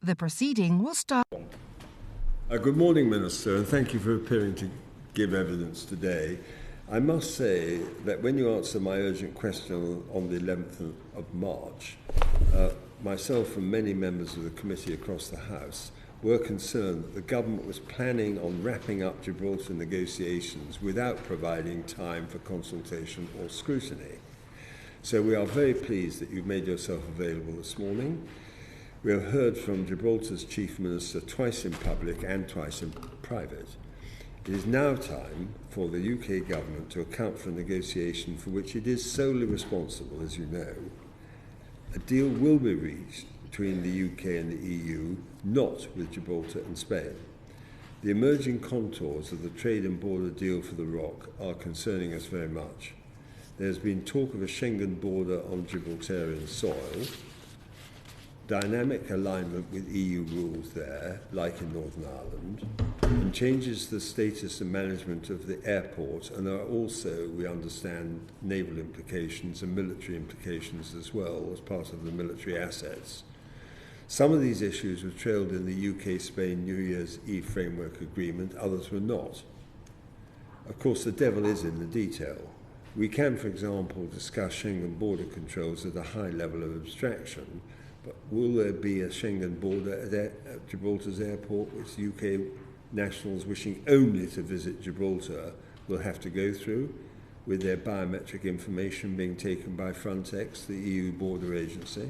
The proceeding will start. Good morning, Minister, and thank you for appearing to give evidence today. I must say that when you answered my urgent question on the 11th of March, myself and many members of the committee across the House were concerned that the government was planning on wrapping up Gibraltar negotiations without providing time for consultation or scrutiny. So we are very pleased that you've made yourself available this morning. We have heard from Gibraltar's Chief Minister twice in public and twice in private. It is now time for the UK government to account for a negotiation for which it is solely responsible, as you know. A deal will be reached between the UK and the EU, not with Gibraltar and Spain. The emerging contours of the trade and border deal for the ROC are concerning us very much. There has been talk of a Schengen border on Gibraltarian soil, dynamic alignment with EU rules there, like in Northern Ireland, and changes the status and management of the airport, and there are also, we understand, naval implications and military implications as well as part of the military assets. Some of these issues were trailed in the UK-Spain New Year's Eve Framework Agreement, others were not. Of course, the devil is in the detail. We can, for example, discuss Schengen border controls at a high level of abstraction, but will there be a Schengen border at Gibraltar's airport which UK nationals wishing only to visit Gibraltar will have to go through, with their biometric information being taken by Frontex, the EU border agency?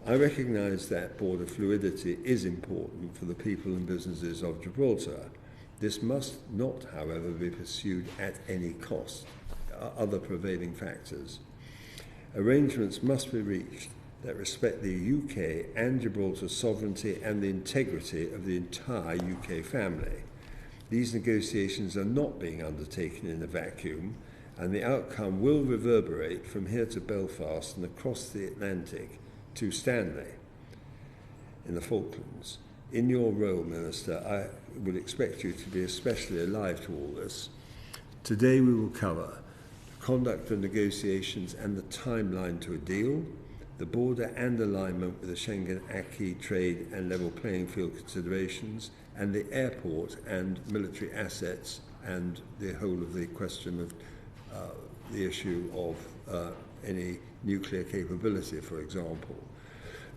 I recognise that border fluidity is important for the people and businesses of Gibraltar. This must not, however, be pursued at any cost. There are other prevailing factors. Arrangements must be reached that respect the UK and Gibraltar's sovereignty and the integrity of the entire UK family. These negotiations are not being undertaken in a vacuum, and the outcome will reverberate from here to Belfast and across the Atlantic to Stanley in the Falklands. In your role, Minister, I would expect you to be especially alive to all this. Today we will cover the conduct of negotiations and the timeline to a deal, the border and alignment with the Schengen acquis trade and level playing field considerations, and the airport and military assets, and the whole of the question of the issue of any nuclear capability, for example.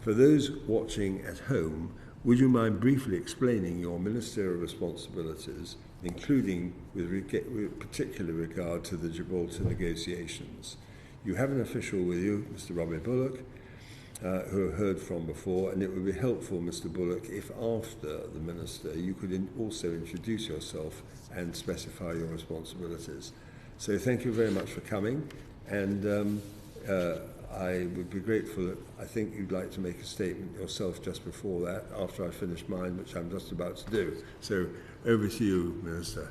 For those watching at home, would you mind briefly explaining your ministerial responsibilities, including with particular regard to the Gibraltar negotiations? You have an official with you, Mr. Robbie Bulloch, who I've heard from before, and it would be helpful, Mr. Bulloch, if after the Minister you could also introduce yourself and specify your responsibilities. So thank you very much for coming, and I would be grateful. I think you'd like to make a statement yourself just before that, after I finish mine, which I'm just about to do. So over to you, Minister.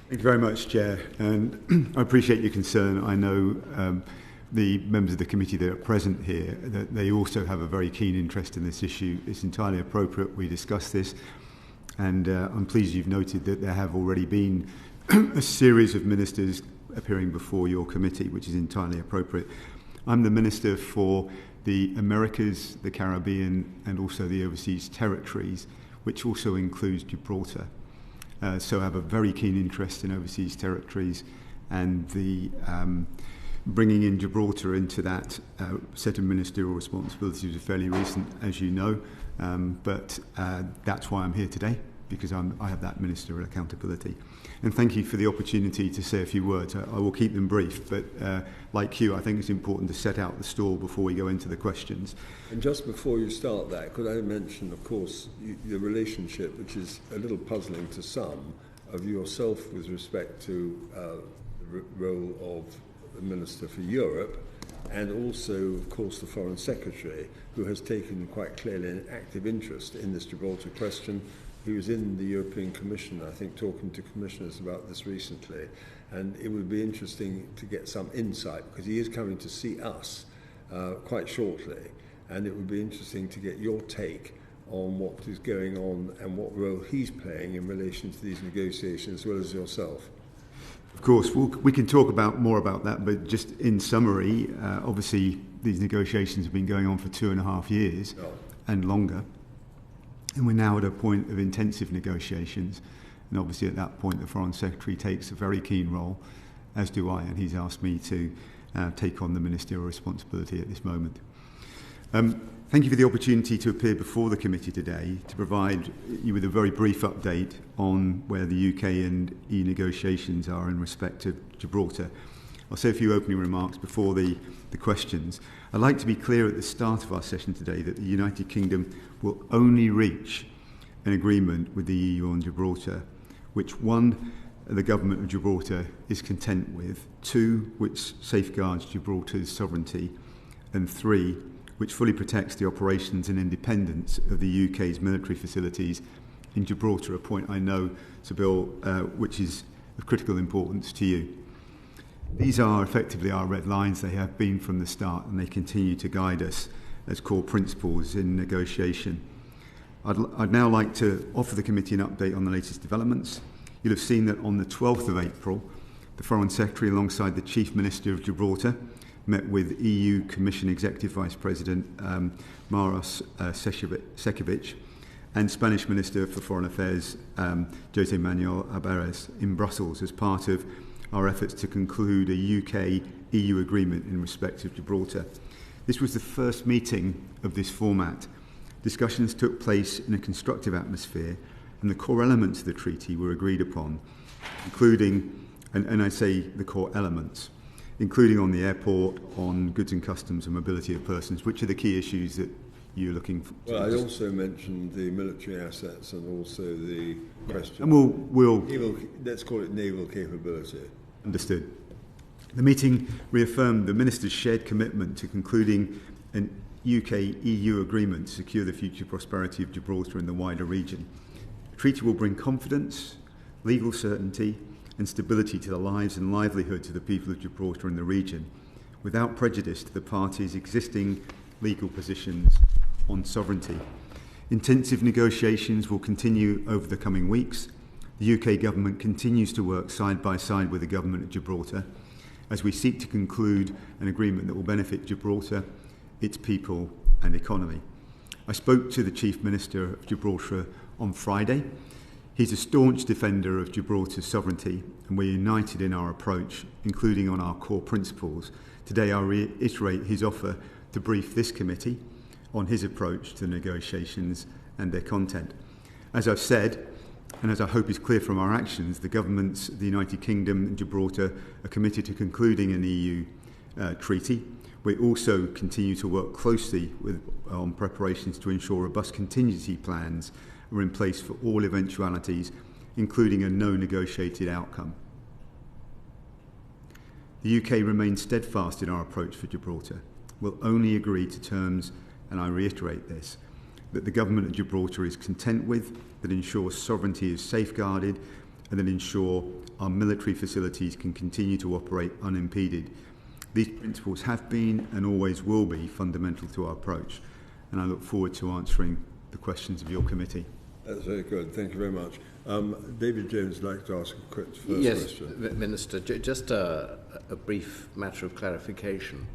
Thank you very much, Chair, and I appreciate your concern. I know the members of the committee that are present here, that they also have a very keen interest in this issue. It's entirely appropriate we discuss this, and I'm pleased you've noted that there have already been a series of ministers appearing before your committee, which is entirely appropriate. I'm the Minister for the Americas, the Caribbean, and also the overseas territories, which also includes Gibraltar. So I have a very keen interest in overseas territories, and the bringing in Gibraltar into that set of ministerial responsibilities was fairly recent, as you know, but that's why I'm here today, because I have that ministerial accountability. And thank you for the opportunity to say a few words. I will keep them brief, but like you, I think it's important to set out the stall before we go into the questions. And just before you start that, could I mention, of course, the relationship, which is a little puzzling to some, of yourself with respect to the role of the Minister for Europe, and also, of course, the Foreign Secretary, who has taken quite clearly an active interest in this Gibraltar question. He was in the European Commission, I think, talking to commissioners about this recently, and it would be interesting to get some insight, because he is coming to see us quite shortly, and it would be interesting to get your take on what is going on and what role he's playing in relation to these negotiations, as well as yourself. Of course, we can talk more about that, but just in summary, obviously these negotiations have been going on for 2.5 years and longer. And we're now at a point of intensive negotiations. And obviously at that point, the Foreign Secretary takes a very keen role, as do I, and he's asked me to take on the ministerial responsibility at this moment. Thank you for the opportunity to appear before the committee today to provide you with a very brief update on where the UK and EU negotiations are in respect of Gibraltar. I'll say a few opening remarks before the questions. I'd like to be clear at the start of our session today that the United Kingdom will only reach an agreement with the EU on Gibraltar, which one, the government of Gibraltar is content with, two, which safeguards Gibraltar's sovereignty, and three, which fully protects the operations and independence of the UK's military facilities in Gibraltar, a point I know, Sir Bill, which is of critical importance to you. These are effectively our red lines. They have been from the start, and they continue to guide us as core principles in negotiation. I'd now like to offer the committee an update on the latest developments. You'll have seen that on the 12th of April, the Foreign Secretary, alongside the Chief Minister of Gibraltar, met with EU Commission Executive Vice President Maros Sefcovic and Spanish Minister for Foreign Affairs José Manuel Albares in Brussels as part of our efforts to conclude a UK-EU agreement in respect of Gibraltar. This was the first meeting of this format. Discussions took place in a constructive atmosphere, and the core elements of the treaty were agreed upon, including, and I say the core elements, including on the airport, on goods and customs and mobility of persons, which are the key issues that you're looking for. Well, I also mentioned the military assets and also the question. And we'll naval, let's call it naval capability. Understood. The meeting reaffirmed the Minister's shared commitment to concluding an UK-EU agreement to secure the future prosperity of Gibraltar and the wider region. The treaty will bring confidence, legal certainty, and stability to the lives and livelihoods of the people of Gibraltar and the region, without prejudice to the parties' existing legal positions on sovereignty. Intensive negotiations will continue over the coming weeks. The UK government continues to work side by side with the government of Gibraltar as we seek to conclude an agreement that will benefit Gibraltar, its people and economy. I spoke to the Chief Minister of Gibraltar on Friday. He's a staunch defender of Gibraltar's sovereignty, and we're united in our approach, including on our core principles. Today I reiterate his offer to brief this committee on his approach to the negotiations and their content. As I've said, and as I hope is clear from our actions, the governments of the United Kingdom and Gibraltar are committed to concluding an EU treaty. We also continue to work closely on preparations to ensure robust contingency plans are in place for all eventualities, including a no negotiated outcome. The UK remains steadfast in our approach for Gibraltar. We'll only agree to terms, and I reiterate this, that the government of Gibraltar is content with, that ensures sovereignty is safeguarded, and that ensure our military facilities can continue to operate unimpeded. These principles have been and always will be fundamental to our approach, and I look forward to answering the questions of your committee. That's very good. Thank you very much. David Jones would like to ask a quick first question. Yes, Minister, just a brief matter of clarification.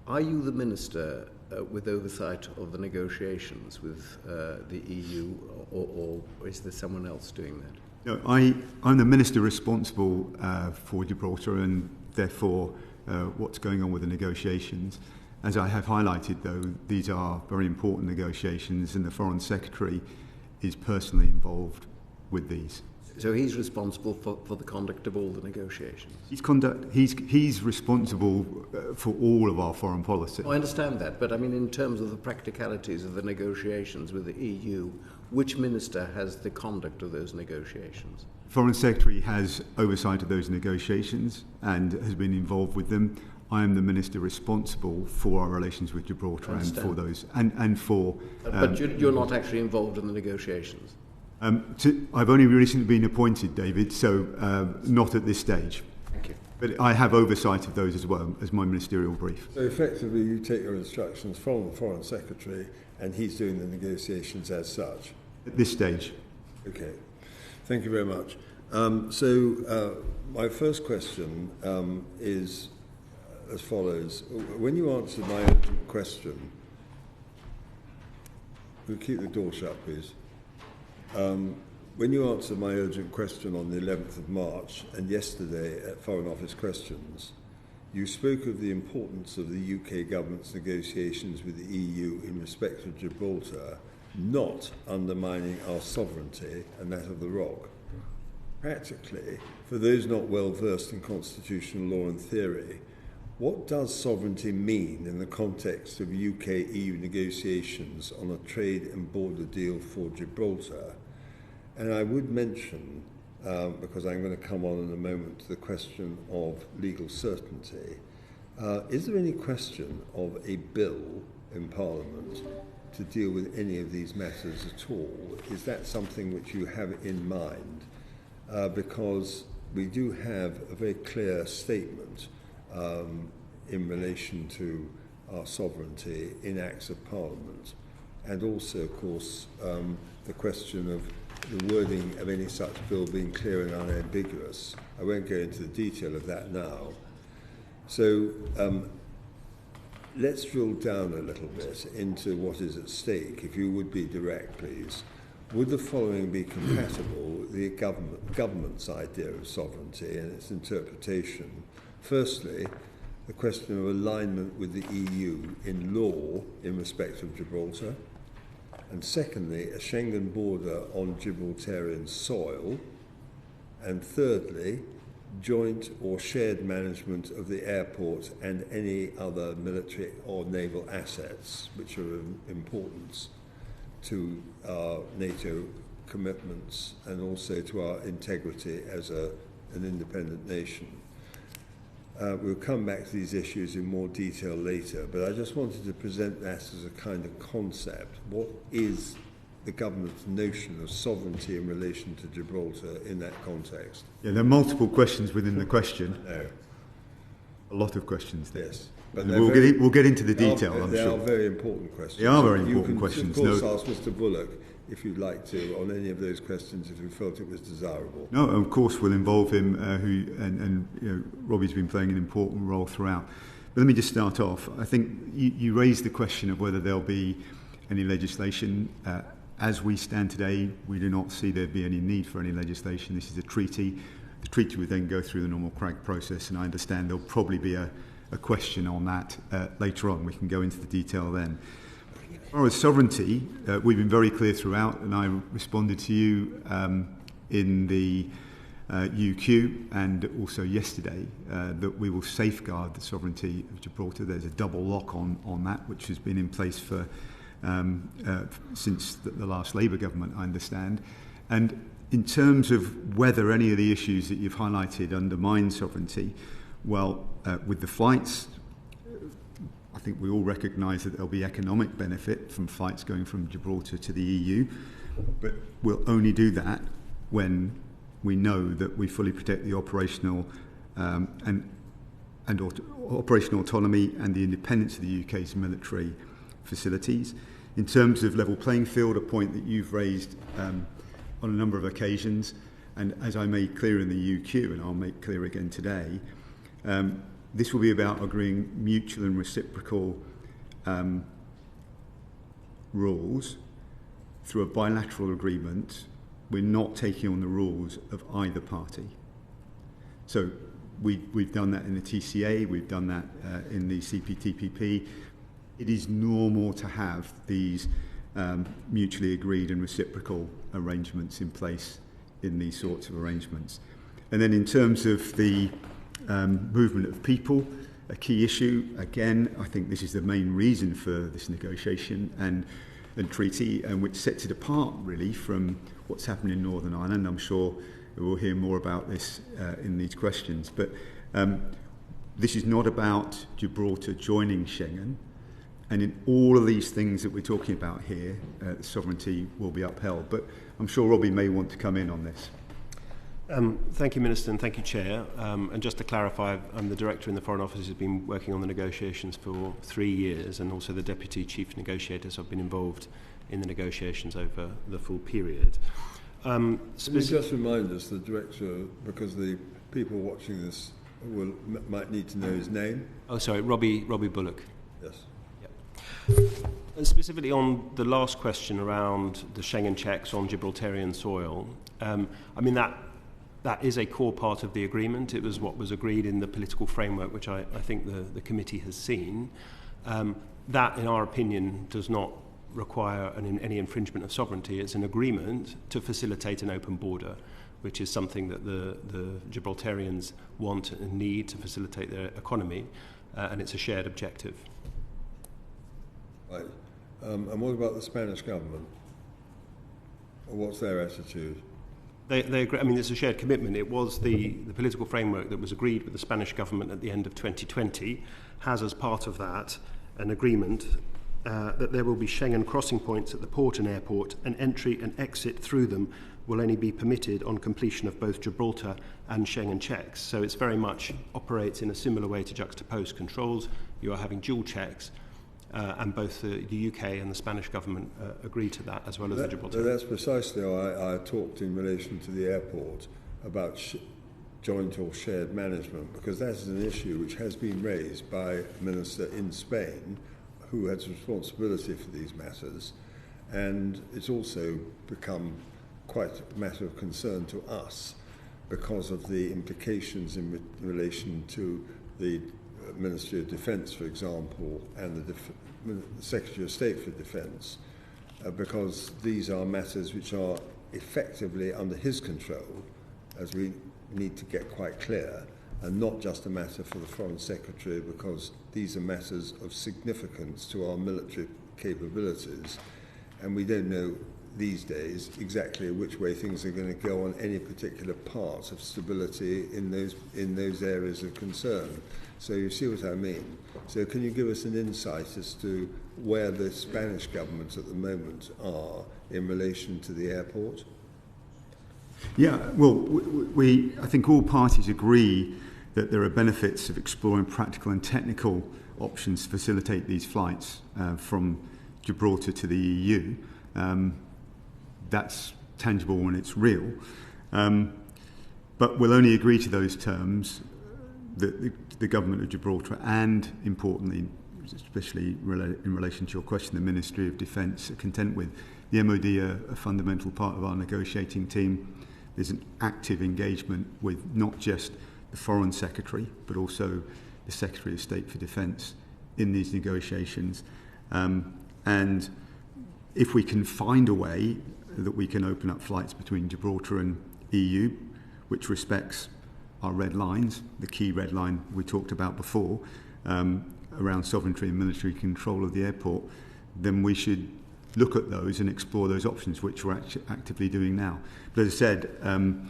Are you the Minister with oversight of the negotiations with the EU, or is there someone else doing that? No, I'm the Minister responsible for Gibraltar and therefore what's going on with the negotiations. As I have highlighted, though, these are very important negotiations, and the Foreign Secretary is personally involved with these. So he's responsible for the conduct of all the negotiations? He's responsible for all of our foreign policy. I understand that, but I mean in terms of the practicalities of the negotiations with the EU, which minister has the conduct of those negotiations? Foreign Secretary has oversight of those negotiations and has been involved with them. I am the minister responsible for our relations with Gibraltar and for those, and for. But you're not actually involved in the negotiations. I've only recently been appointed, David, so not at this stage. Thank you. But I have oversight of those as well as my ministerial brief. So effectively, you take your instructions from the Foreign Secretary, and he's doing the negotiations as such. At this stage. Okay. Thank you very much. My first question is as follows. When you answered my question, we'll keep the door shut, please. When you answered my urgent question on the 11th of March and yesterday at Foreign Office Questions, you spoke of the importance of the UK government's negotiations with the EU in respect of Gibraltar not undermining our sovereignty and that of the Rock. Practically, for those not well versed in constitutional law and theory, what does sovereignty mean in the context of UK-EU negotiations on a trade and border deal for Gibraltar? And I would mention, because I'm going to come on in a moment to the question of legal certainty, is there any question of a bill in Parliament to deal with any of these matters at all? Is that something which you have in mind? Because we do have a very clear statement in relation to our sovereignty in Acts of Parliament, and also, of course, the question of the wording of any such bill being clear and unambiguous. I won't go into the detail of that now. So let's drill down a little bit into what is at stake. If you would be direct, please. Would the following be compatible with the government's idea of sovereignty and its interpretation? Firstly, the question of alignment with the EU in law in respect of Gibraltar. And secondly, a Schengen border on Gibraltarian soil. And thirdly, joint or shared management of the airport and any other military or naval assets which are of importance to our NATO commitments and also to our integrity as an independent nation. We'll come back to these issues in more detail later, but I just wanted to present that as a kind of concept. What is the government's notion of sovereignty in relation to Gibraltar in that context? Yeah, there are multiple questions within the question. No. A lot of questions there. Yes. But we'll get into the detail, I'm sure. They are very important questions. They are very important questions. You can, of course, ask Mr. Bulloch if you'd like to on any of those questions if you felt it was desirable. No, of course we'll involve him, and you know, Robbie's been playing an important role throughout. But let me just start off. I think you raised the question of whether there'll be any legislation. As we stand today, we do not see there be any need for any legislation. This is a treaty. The treaty would then go through the normal CRAG process, and I understand there'll probably be a question on that later on. We can go into the detail then. As far as sovereignty, we've been very clear throughout, and I responded to you in the UQ and also yesterday that we will safeguard the sovereignty of Gibraltar. There's a double lock on that, which has been in place for since the last Labour government, I understand. And in terms of whether any of the issues that you've highlighted undermine sovereignty, well, with the flights, I think we all recognise that there'll be economic benefit from flights going from Gibraltar to the EU, but we'll only do that when we know that we fully protect the operational and operational autonomy and the independence of the UK's military facilities. In terms of level playing field, a point that you've raised on a number of occasions, and as I made clear in the UQ, and I'll make clear again today, this will be about agreeing mutual and reciprocal rules through a bilateral agreement. We're not taking on the rules of either party. So we've done that in the TCA, we've done that in the CPTPP. It is normal to have these mutually agreed and reciprocal arrangements in place in these sorts of arrangements. And then in terms of the movement of people, a key issue, again, I think this is the main reason for this negotiation and treaty, and which sets it apart really from what's happening in Northern Ireland. I'm sure we'll hear more about this in these questions, but this is not about Gibraltar joining Schengen, and in all of these things that we're talking about here, sovereignty will be upheld. But I'm sure Robbie may want to come in on this. Thank you, Minister, and thank you, Chair. And just to clarify, I'm the Director in the Foreign Office who's been working on the negotiations for 3 years, and also the Deputy Chief Negotiators have been involved in the negotiations over the full period. Can you just remind us, the Director, because the people watching this might need to know his name? Oh, sorry, Robbie Bulloch. Yes. Yep. And specifically on the last question around the Schengen checks on Gibraltarian soil, I mean, that is a core part of the agreement. It was what was agreed in the political framework, which I think the committee has seen. That, in our opinion, does not require any infringement of sovereignty. It's an agreement to facilitate an open border, which is something that the Gibraltarians want and need to facilitate their economy, and it's a shared objective. Right. And what about the Spanish government? What's their attitude? They agree. I mean, it's a shared commitment. It was the political framework that was agreed with the Spanish government at the end of 2020 has as part of that an agreement that there will be Schengen crossing points at the port and airport, and entry and exit through them will only be permitted on completion of both Gibraltar and Schengen checks. So it's very much operates in a similar way to juxtaposed controls. You are having dual checks, and both the UK and the Spanish government agree to that, as well as the Gibraltar. That's precisely why I talked in relation to the airport about joint or shared management, because that is an issue which has been raised by a minister in Spain who has responsibility for these matters, and it's also become quite a matter of concern to us because of the implications in relation to the Ministry of Defence, for example, and the Secretary of State for Defence, because these are matters which are effectively under his control, as we need to get quite clear, and not just a matter for the Foreign Secretary, because these are matters of significance to our military capabilities, and we don't know these days exactly which way things are going to go on any particular part of stability in those areas of concern. So you see what I mean. So can you give us an insight as to where the Spanish government at the moment are in relation to the airport? Yeah, well, I think all parties agree that there are benefits of exploring practical and technical options to facilitate these flights from Gibraltar to the EU. That's tangible when it's real. But we'll only agree to those terms that the government of Gibraltar and, importantly, especially in relation to your question, the Ministry of Defence are content with. The MOD are a fundamental part of our negotiating team. There's an active engagement with not just the Foreign Secretary, but also the Secretary of State for Defence in these negotiations. And if we can find a way that we can open up flights between Gibraltar and EU, which respects our red lines, the key red line we talked about before, around sovereignty and military control of the airport, then we should look at those and explore those options, which we're actively doing now. But as I said,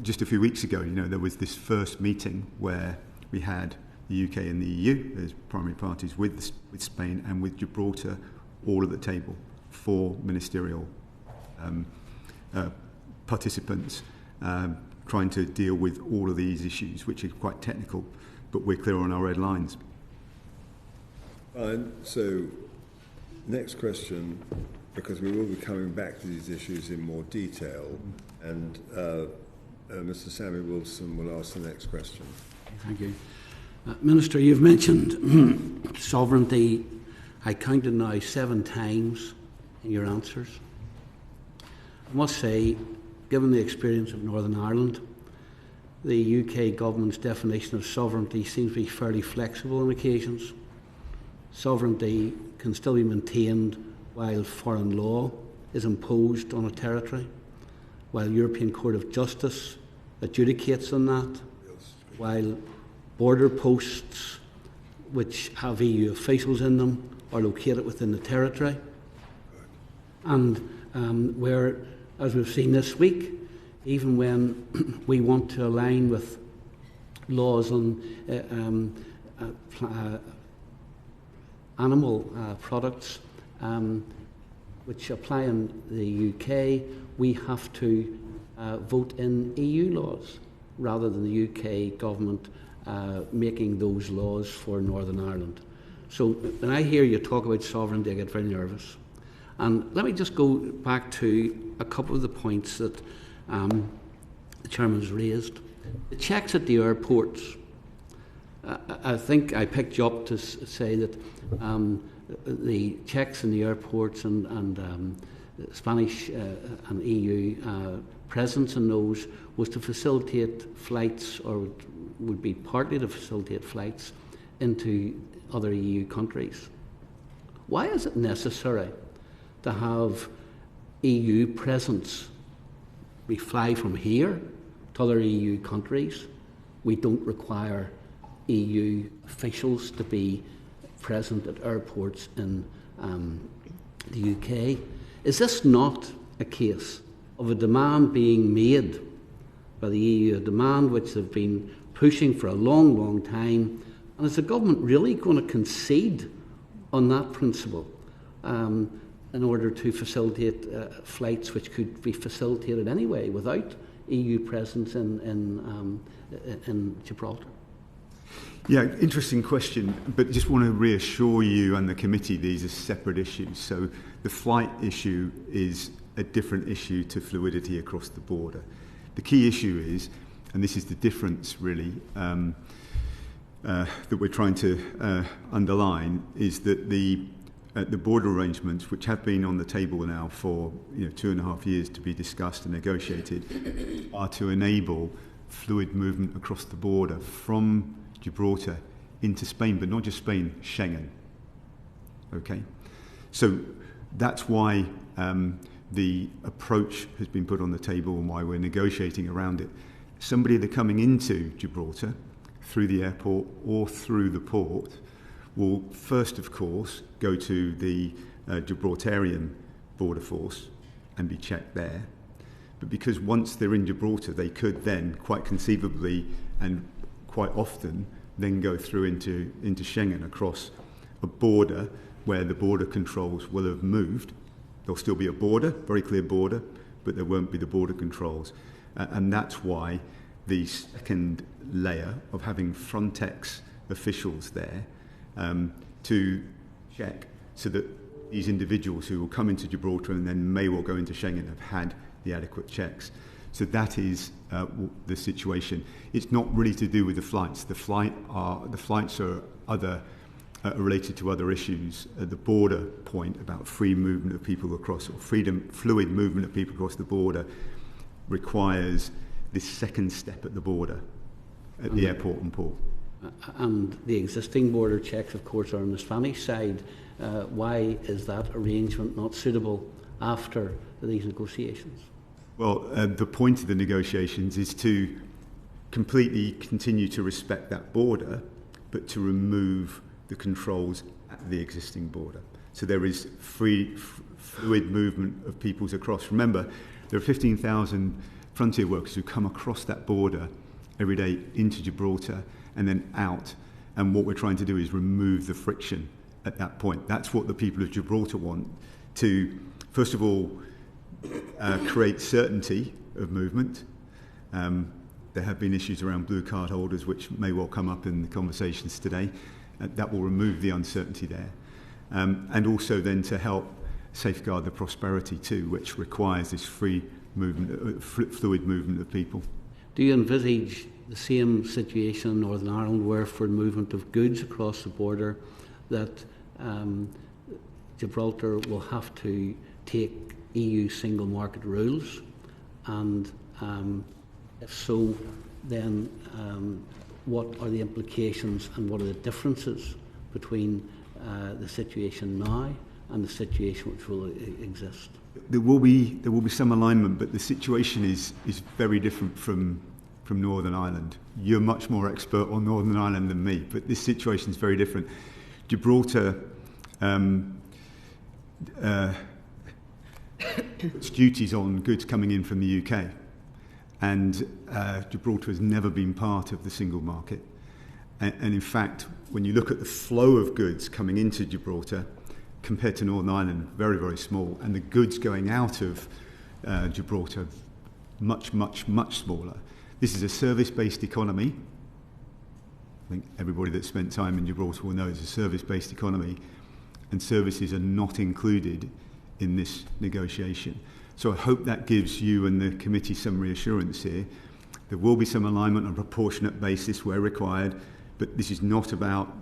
just a few weeks ago, there was this first meeting where we had the UK and the EU as primary parties with Spain and with Gibraltar all at the table, 4 ministerial participants trying to deal with all of these issues, which are quite technical, but we're clear on our red lines. Fine. So, next question, because we will be coming back to these issues in more detail, and Mr. Sammy Wilson will ask the next question. Thank you. Minister, you've mentioned sovereignty, I counted now 7 times in your answers. I must say, given the experience of Northern Ireland, the UK government's definition of sovereignty seems to be fairly flexible on occasions. Sovereignty can still be maintained while foreign law is imposed on a territory, while European Court of Justice adjudicates on that, while border posts which have EU officials in them are located within the territory, and where, as we've seen this week, even when we want to align with laws on animal products which apply in the UK, we have to vote in EU laws rather than the UK government making those laws for Northern Ireland. So when I hear you talk about sovereignty, I get very nervous. And let me just go back to a couple of the points that the Chairman has raised. The checks at the airports, I think I picked you up to say that the checks in the airports and Spanish and EU presence in those was to facilitate flights, or would be partly to facilitate flights into other EU countries. Why is it necessary to have EU presence? We fly from here to other EU countries. We don't require EU officials to be present at airports in the UK. Is this not a case of a demand being made by the EU, a demand which they've been pushing for a long, long time? And is the government really going to concede on that principle in order to facilitate flights which could be facilitated anyway without EU presence in Gibraltar? Yeah, interesting question, but just want to reassure you and the committee these are separate issues. So the flight issue is a different issue to fluidity across the border. The key issue is, and this is the difference really that we're trying to underline, is that the border arrangements, which have been on the table now for 2.5 years to be discussed and negotiated, are to enable fluid movement across the border from Gibraltar into Spain, but not just Spain, Schengen. Okay, so that's why the approach has been put on the table and why we're negotiating around it. Somebody that coming into Gibraltar through the airport or through the port will first, of course, go to the Gibraltarian border force and be checked there. But because once they're in Gibraltar, they could then, quite conceivably and quite often, then go through into Schengen across a border where the border controls will have moved. There'll still be a border, very clear border, but there won't be the border controls. And that's why the second layer of having Frontex officials there to check so that these individuals who will come into Gibraltar and then may well go into Schengen have had the adequate checks. So that is the situation. It's not really to do with the flights. The flights are related to other issues. The border point about free movement of people across, or fluid movement of people across the border, requires this second step at the border, at the airport and port. And the existing border checks, of course, are on the Spanish side. Why is that arrangement not suitable after these negotiations? Well, the point of the negotiations is to completely continue to respect that border, but to remove the controls at the existing border. So there is fluid movement of peoples across. Remember, there are 15,000 frontier workers who come across that border every day into Gibraltar and then out. And what we're trying to do is remove the friction at that point. That's what the people of Gibraltar want, to, first of all, create certainty of movement. There have been issues around blue card holders, which may well come up in the conversations today. That will remove the uncertainty there. And also then to help safeguard the prosperity too, which requires this free movement, fluid movement of people. Do you envisage the same situation in Northern Ireland, where for movement of goods across the border, that Gibraltar will have to take EU single market rules? And if so, then what are the implications and what are the differences between the situation now and the situation which will exist? There will be some alignment, but the situation is very different from Northern Ireland. You're much more expert on Northern Ireland than me, but this situation is very different. Gibraltar puts duties on goods coming in from the UK, and Gibraltar has never been part of the single market. And in fact, when you look at the flow of goods coming into Gibraltar compared to Northern Ireland, very, very small, and the goods going out of Gibraltar, much, much, much smaller. This is a service-based economy. I think everybody that's spent time in Gibraltar will know it's a service-based economy, and services are not included in this negotiation. So I hope that gives you and the committee some reassurance here. There will be some alignment on a proportionate basis where required, but this is not about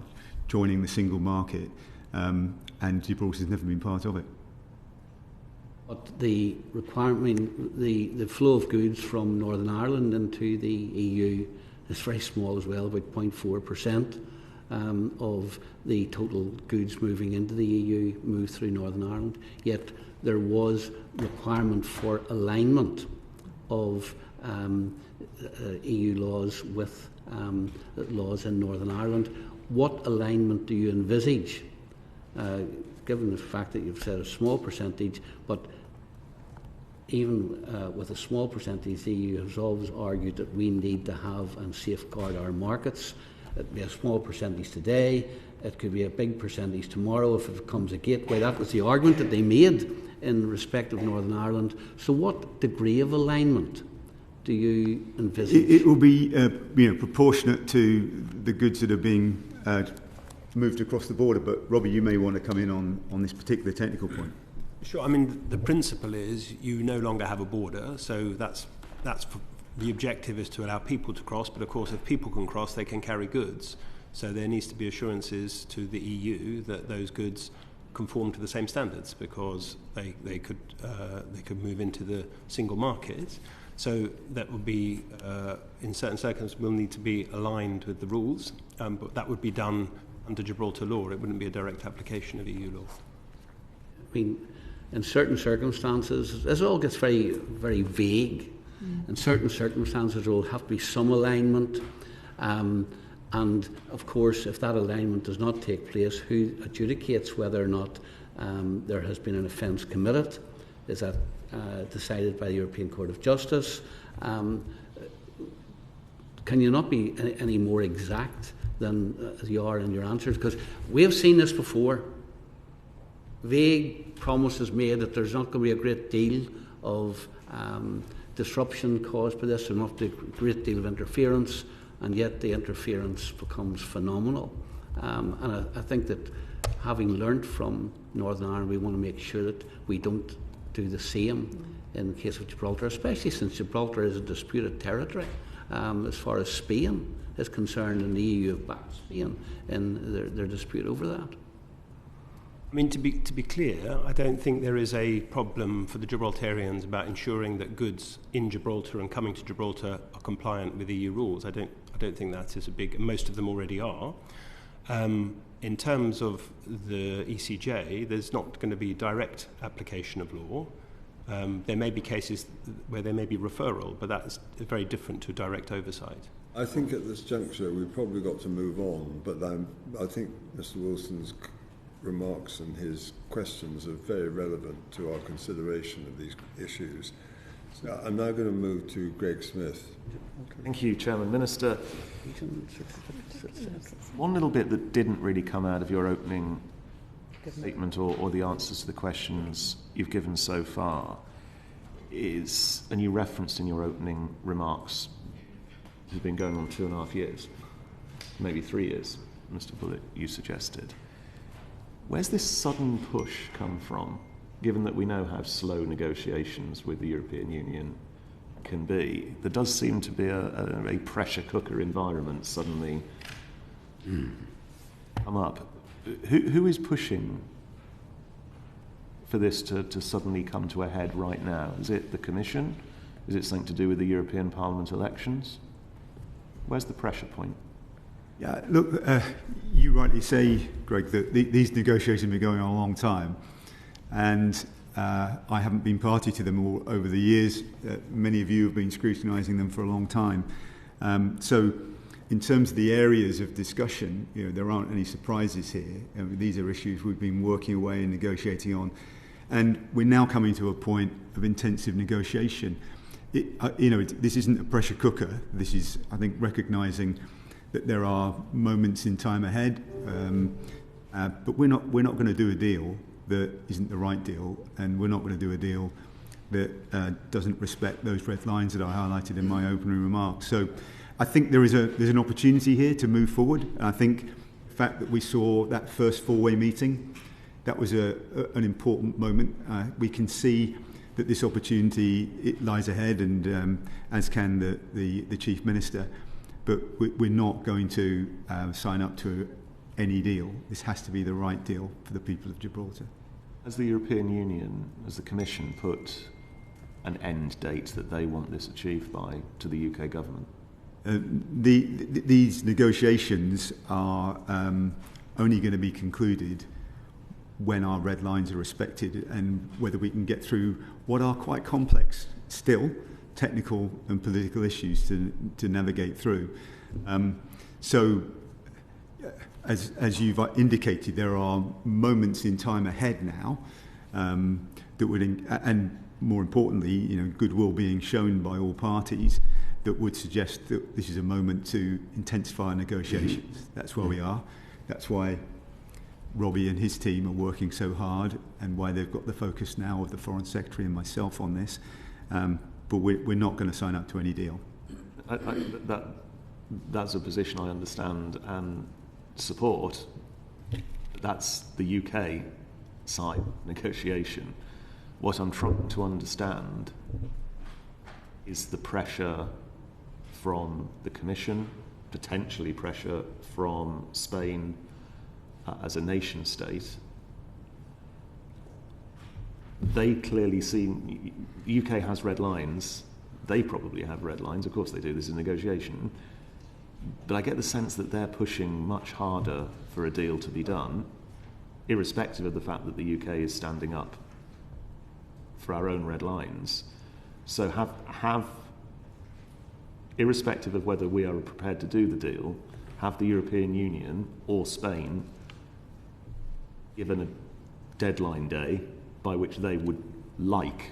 joining the single market. and Gibraltar's never been part of it. But the requirement, the flow of goods from Northern Ireland into the EU is very small as well, about 0.4% of the total goods moving into the EU move through Northern Ireland. Yet there was requirement for alignment of EU laws with laws in Northern Ireland. What alignment do you envisage, given the fact that you've said a small percentage, but even with a small percentage, the EU has always argued that we need to have and safeguard our markets. It would be a small percentage today, it could be a big percentage tomorrow if it becomes a gateway. That was the argument that they made in respect of Northern Ireland. So what degree of alignment do you envisage? It will be proportionate to the goods that are being moved across the border, but Robbie, you may want to come in on this particular technical point. Sure. I mean, the principle is you no longer have a border, so that's the objective is to allow people to cross, but of course if people can cross, they can carry goods. So there needs to be assurances to the EU that those goods conform to the same standards, because they could move into the single market. So that would be, in certain circumstances, will need to be aligned with the rules, but that would be done under Gibraltar law. It wouldn't be a direct application of EU law. I mean, in certain circumstances, this all gets very, very vague. In certain circumstances, there will have to be some alignment. And, of course, if that alignment does not take place, who adjudicates whether or not there has been an offence committed? Is that decided by the European Court of Justice? Can you not be any more exact than you are in your answers? Because we have seen this before. Vague promises made that there's not going to be a great deal of disruption caused by this, or not a great deal of interference, and yet the interference becomes phenomenal. And I think that having learnt from Northern Ireland, we want to make sure that we don't do the same in the case of Gibraltar, especially since Gibraltar is a disputed territory as far as Spain is concerned, and the EU have backed Spain in their dispute over that. I mean, to be clear, I don't think there is a problem for the Gibraltarians about ensuring that goods in Gibraltar and coming to Gibraltar are compliant with EU rules. I don't think that is a big. Most of them already are. In terms of the ECJ, there's not going to be direct application of law. There may be cases where there may be referral, but that's very different to direct oversight. I think at this juncture we've probably got to move on, but I think Mr. Wilson's remarks and his questions are very relevant to our consideration of these issues. So I'm now going to move to Greg Smith. Thank you, Chairman. Minister, one little bit that didn't really come out of your opening statement or the answers to the questions you've given so far is, and you referenced in your opening remarks, has been going on 2.5 years, maybe 3 years, Mr. Bulloch, you suggested. Where's this sudden push come from, given that we know how slow negotiations with the European Union can be? There does seem to be a pressure cooker environment suddenly come up. Who is pushing for this to suddenly come to a head right now? Is it the Commission? Is it something to do with the European Parliament elections? Where's the pressure point? Yeah, look, you rightly say, Greg, that these negotiations have been going on a long time, and I haven't been party to them all over the years. Many of you have been scrutinising them for a long time. So in terms of the areas of discussion, there aren't any surprises here. These are issues we've been working away and negotiating on, and we're now coming to a point of intensive negotiation. This isn't a pressure cooker. This is, I think, recognising that there are moments in time ahead, but we're not going to do a deal that isn't the right deal, and we're not going to do a deal that doesn't respect those red lines that I highlighted in my opening remarks. So I think there's an opportunity here to move forward. And I think the fact that we saw that first four-way meeting, that was an important moment. We can see that this opportunity, it lies ahead, and as can the Chief Minister. But we're not going to sign up to any deal. This has to be the right deal for the people of Gibraltar. Has the European Union, has the Commission put an end date that they want this achieved by to the UK government? These negotiations are only going to be concluded when our red lines are respected and whether we can get through what are quite complex still technical and political issues to navigate through. So as you've indicated, there are moments in time ahead now that would, and more importantly, goodwill being shown by all parties that would suggest that this is a moment to intensify negotiations. That's where we are. That's why Robbie and his team are working so hard and why they've got the focus now of the Foreign Secretary and myself on this. But we're not going to sign up to any deal. That's a position I understand and support. That's the UK side negotiation. What I'm trying to understand is the pressure from the Commission, potentially pressure from Spain as a nation state. They clearly see, the UK has red lines, they probably have red lines, of course they do, this is a negotiation, but I get the sense that they're pushing much harder for a deal to be done, irrespective of the fact that the UK is standing up for our own red lines. So have irrespective of whether we are prepared to do the deal, have the European Union or Spain given a deadline day by which they would like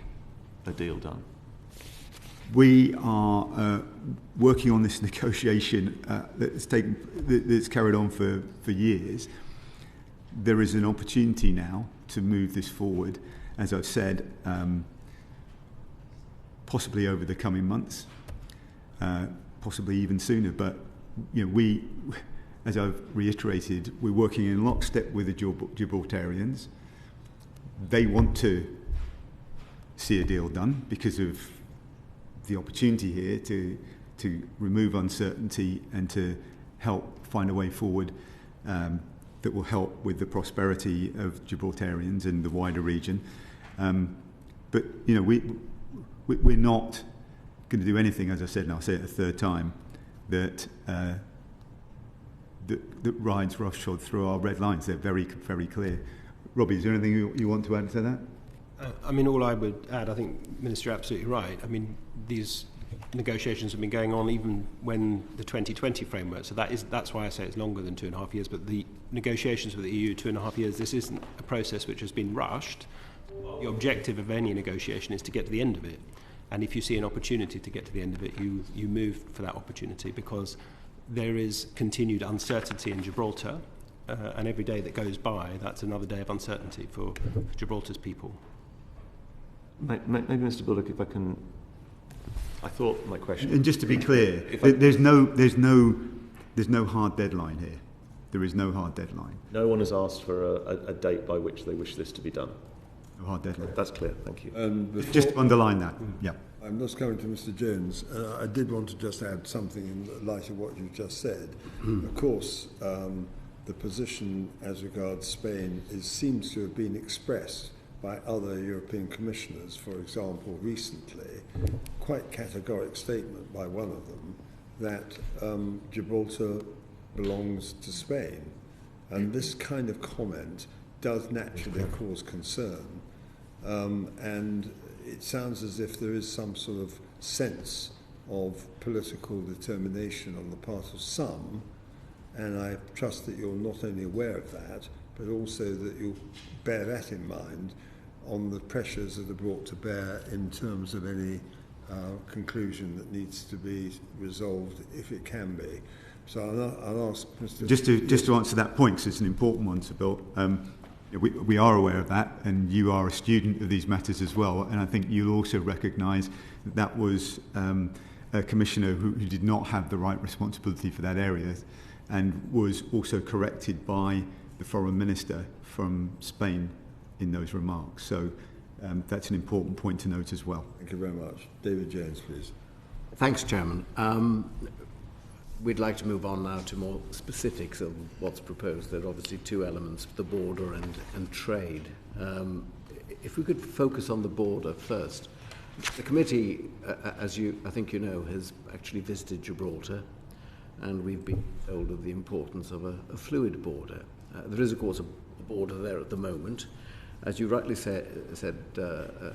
a deal done? We are working on this negotiation that's carried on for years. There is an opportunity now to move this forward, as I've said, possibly over the coming months, possibly even sooner. But we, as I've reiterated, we're working in lockstep with the Gibraltarians. They want to see a deal done because of the opportunity here to remove uncertainty and to help find a way forward that will help with the prosperity of Gibraltarians and the wider region. But we're not going to do anything, as I said, and I'll say it a third time, that rides roughshod through our red lines. They're very, very clear. Robbie, is there anything you want to add to that? All I would add, I think, Minister, you're absolutely right. These negotiations have been going on even when the 2020 framework, so that's why I say it's longer than 2.5 years, but the negotiations with the EU, 2.5 years, this isn't a process which has been rushed. The objective of any negotiation is to get to the end of it. And if you see an opportunity to get to the end of it, you move for that opportunity, because there is continued uncertainty in Gibraltar, and every day that goes by, that's another day of uncertainty for Gibraltar's people. Maybe, Mr. Bulloch, if I can, I thought my question. And just to be clear, there's no hard deadline here. There is no hard deadline. No one has asked for a date by which they wish this to be done. No hard deadline. That's clear. Thank you. Just to underline that. Yeah. I'm just coming to Mr. Jones. I did want to just add something in light of what you've just said. Of course, the position as regards Spain seems to have been expressed by other European commissioners. For example, recently, quite categoric statement by one of them that Gibraltar belongs to Spain. And this kind of comment does naturally cause concern. And it sounds as if there is some sort of sense of political determination on the part of some, and I trust that you're not only aware of that, but also that you'll bear that in mind on the pressures that are brought to bear in terms of any conclusion that needs to be resolved, if it can be. So I'll ask Mr. Just to answer that point, because it's an important one, Sir Bill. We are aware of that, and you are a student of these matters as well, and I think you'll also recognise that was a commissioner who did not have the right responsibility for that area, and was also corrected by the foreign minister from Spain in those remarks. So that's an important point to note as well. Thank you very much. David Jones, please. Thanks, Chairman. we'd like to move on now to more specifics of what's proposed. There are obviously two elements, the border and trade. If we could focus on the border first. The committee, as I think you know, has actually visited Gibraltar, and we've been told of the importance of a fluid border. There is, of course, a border there at the moment. As you rightly said,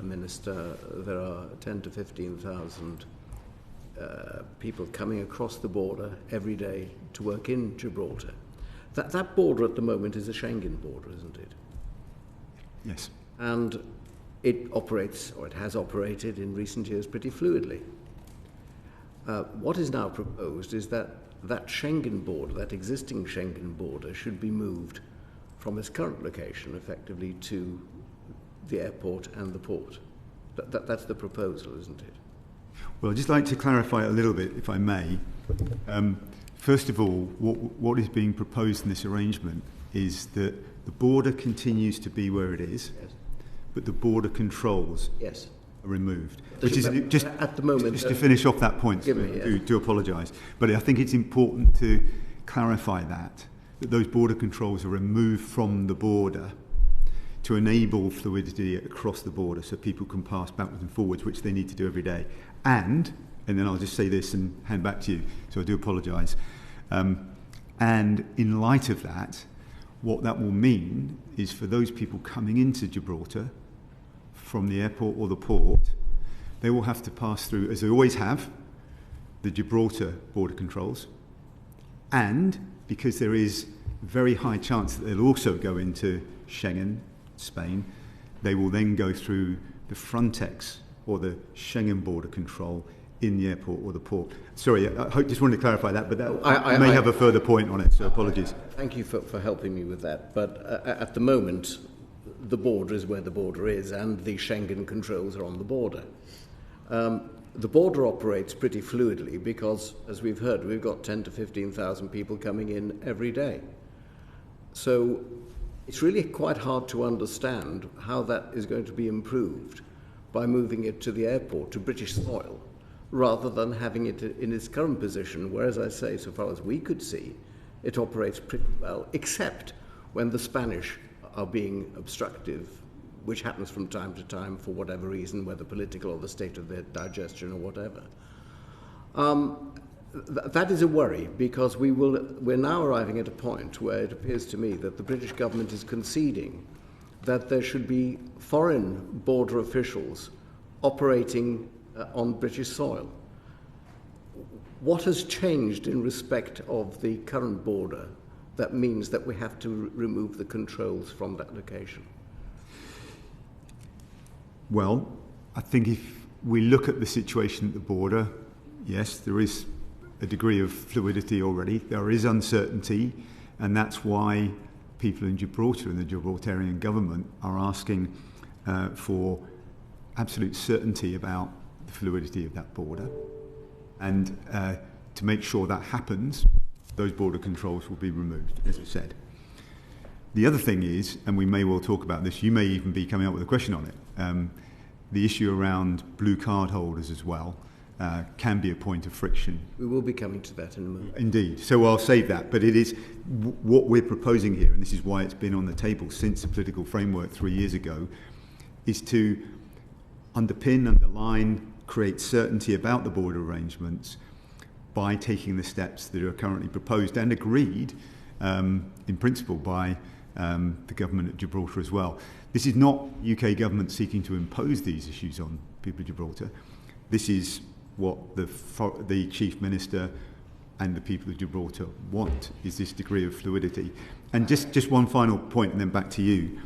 Minister, there are 10 to 15,000 people coming across the border every day to work in Gibraltar. That border at the moment is a Schengen border, isn't it? Yes. And it operates, or it has operated in recent years, pretty fluidly. What is now proposed is that Schengen border, that existing Schengen border, should be moved from its current location, effectively, to the airport and the port. That's the proposal, isn't it? Well, I'd just like to clarify a little bit, if I may. First of all, what is being proposed in this arrangement is that the border continues to be where it is, Yes. but the border controls Yes. are removed. Which is just at the moment. Just to finish off that point, I do apologise, but I think it's important to clarify that those border controls are removed from the border to enable fluidity across the border, so people can pass backwards and forwards, which they need to do every day. And then I'll just say this and hand back to you, so I do apologise. And in light of that, what that will mean is for those people coming into Gibraltar from the airport or the port, they will have to pass through, as they always have, the Gibraltar border controls. And because there is a very high chance that they'll also go into Schengen, Spain, they will then go through the Frontex or the Schengen border control in the airport or the port. Sorry, I just wanted to clarify that, but I may have a further point on it, so apologies. Thank you for helping me with that. But at the moment, the border is where the border is, and the Schengen controls are on the border. The border operates pretty fluidly because, as we've heard, we've got 10 to 15,000 people coming in every day. So it's really quite hard to understand how that is going to be improved by moving it to the airport, to British soil, rather than having it in its current position, where, as I say, so far as we could see, it operates pretty well, except when the Spanish are being obstructive, which happens from time to time for whatever reason, whether political or the state of their digestion or whatever. That is a worry, because we're now arriving at a point where it appears to me that the British government is conceding that there should be foreign border officials operating on British soil. What has changed in respect of the current border that means that we have to remove the controls from that location? Well, I think if we look at the situation at the border, yes, there is a degree of fluidity already. There is uncertainty, and that's why people in Gibraltar and the Gibraltarian government are asking for absolute certainty about the fluidity of that border. And to make sure that happens, those border controls will be removed, as I said. The other thing is, and we may well talk about this, you may even be coming up with a question on it, the issue around blue card holders as well can be a point of friction. We will be coming to that in a moment. Indeed. So I'll save that. But it is what we're proposing here, and this is why it's been on the table since the political framework 3 years ago, is to underpin, underline, create certainty about the border arrangements by taking the steps that are currently proposed and agreed in principle by the government of Gibraltar as well. This is not UK government seeking to impose these issues on people of Gibraltar. This is what the Chief Minister and the people of Gibraltar want, is this degree of fluidity. And just one final point and then back to you.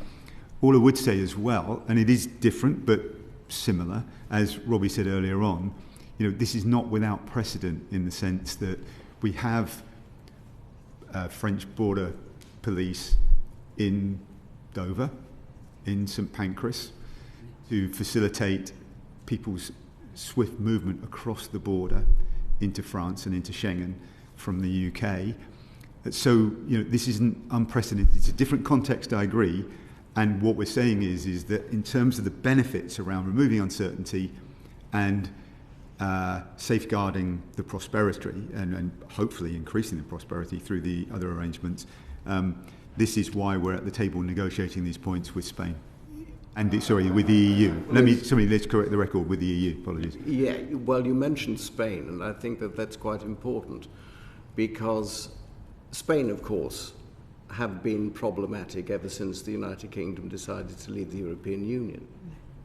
All I would say as well, and it is different but similar, as Robbie said earlier on, this is not without precedent in the sense that we have French border police in Dover, in St Pancras, to facilitate people's swift movement across the border into France and into Schengen from the UK. So, this isn't unprecedented. It's a different context, I agree. And what we're saying is that in terms of the benefits around removing uncertainty and safeguarding the prosperity and hopefully increasing the prosperity through the other arrangements. This is why we're at the table negotiating these points with Spain. And with the EU. Let's correct the record, with the EU. Apologies. Yeah, well, you mentioned Spain, and I think that that's quite important, because Spain, of course, have been problematic ever since the United Kingdom decided to leave the European Union.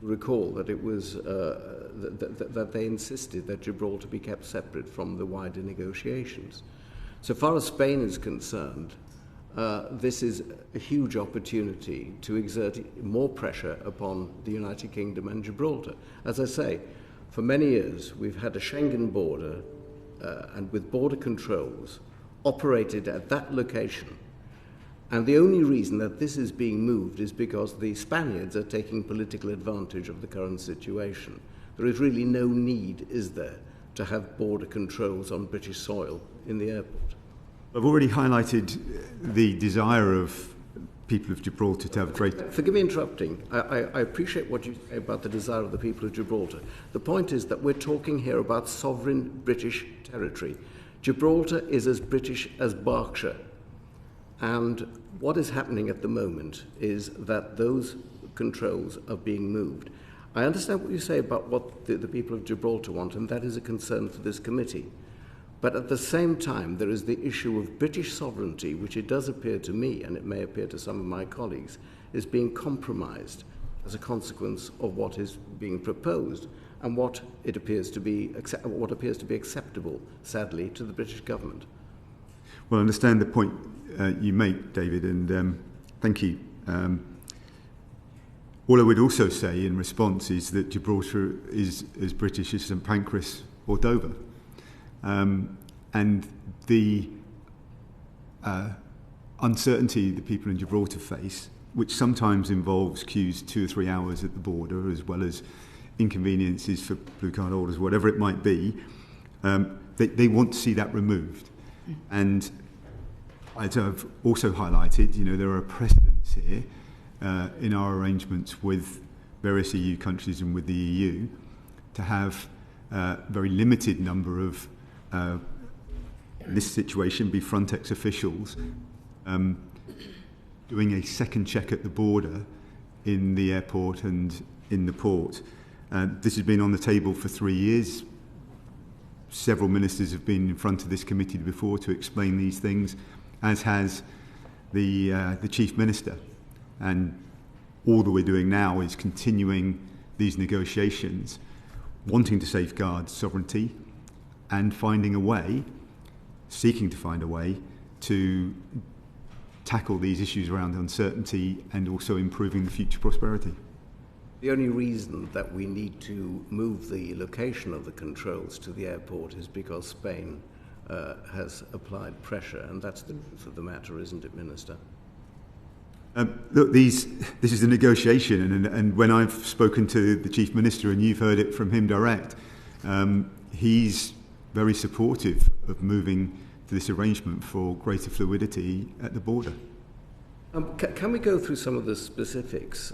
Recall that it was that they insisted that Gibraltar be kept separate from the wider negotiations. So far as Spain is concerned, this is a huge opportunity to exert more pressure upon the United Kingdom and Gibraltar. As I say, for many years we've had a Schengen border and with border controls operated at that location. And the only reason that this is being moved is because the Spaniards are taking political advantage of the current situation. There is really no need, is there, to have border controls on British soil in the airport. I've already highlighted the desire of people of Gibraltar to have great... Forgive me interrupting. I appreciate what you say about the desire of the people of Gibraltar. The point is that we're talking here about sovereign British territory. Gibraltar is as British as Berkshire. And what is happening at the moment is that those controls are being moved. I understand what you say about what the people of Gibraltar want, and that is a concern for this committee. But at the same time, there is the issue of British sovereignty, which it does appear to me, and it may appear to some of my colleagues, is being compromised as a consequence of what is being proposed and what appears to be acceptable, sadly, to the British government. Well, I understand the point you make, David, and thank you. All I would also say in response is that Gibraltar is as British as St Pancras or Dover. And the uncertainty that people in Gibraltar face, which sometimes involves queues 2 or 3 hours at the border, as well as inconveniences for blue card holders, whatever it might be, they want to see that removed. And as I've also highlighted, there are precedents here in our arrangements with various EU countries and with the EU to have a very limited number of, in this situation, be Frontex officials doing a second check at the border in the airport and in the port. This has been on the table for 3 years. Several ministers have been in front of this committee before to explain these things, as has the Chief Minister. And all that we're doing now is continuing these negotiations, wanting to safeguard sovereignty and seeking to find a way to tackle these issues around uncertainty and also improving the future prosperity. The only reason that we need to move the location of the controls to the airport is because Spain has applied pressure, and that's the truth of the matter, isn't it, Minister? Look, this is a negotiation, and when I've spoken to the Chief Minister, and you've heard it from him direct, he's very supportive of moving to this arrangement for greater fluidity at the border. Can we go through some of the specifics?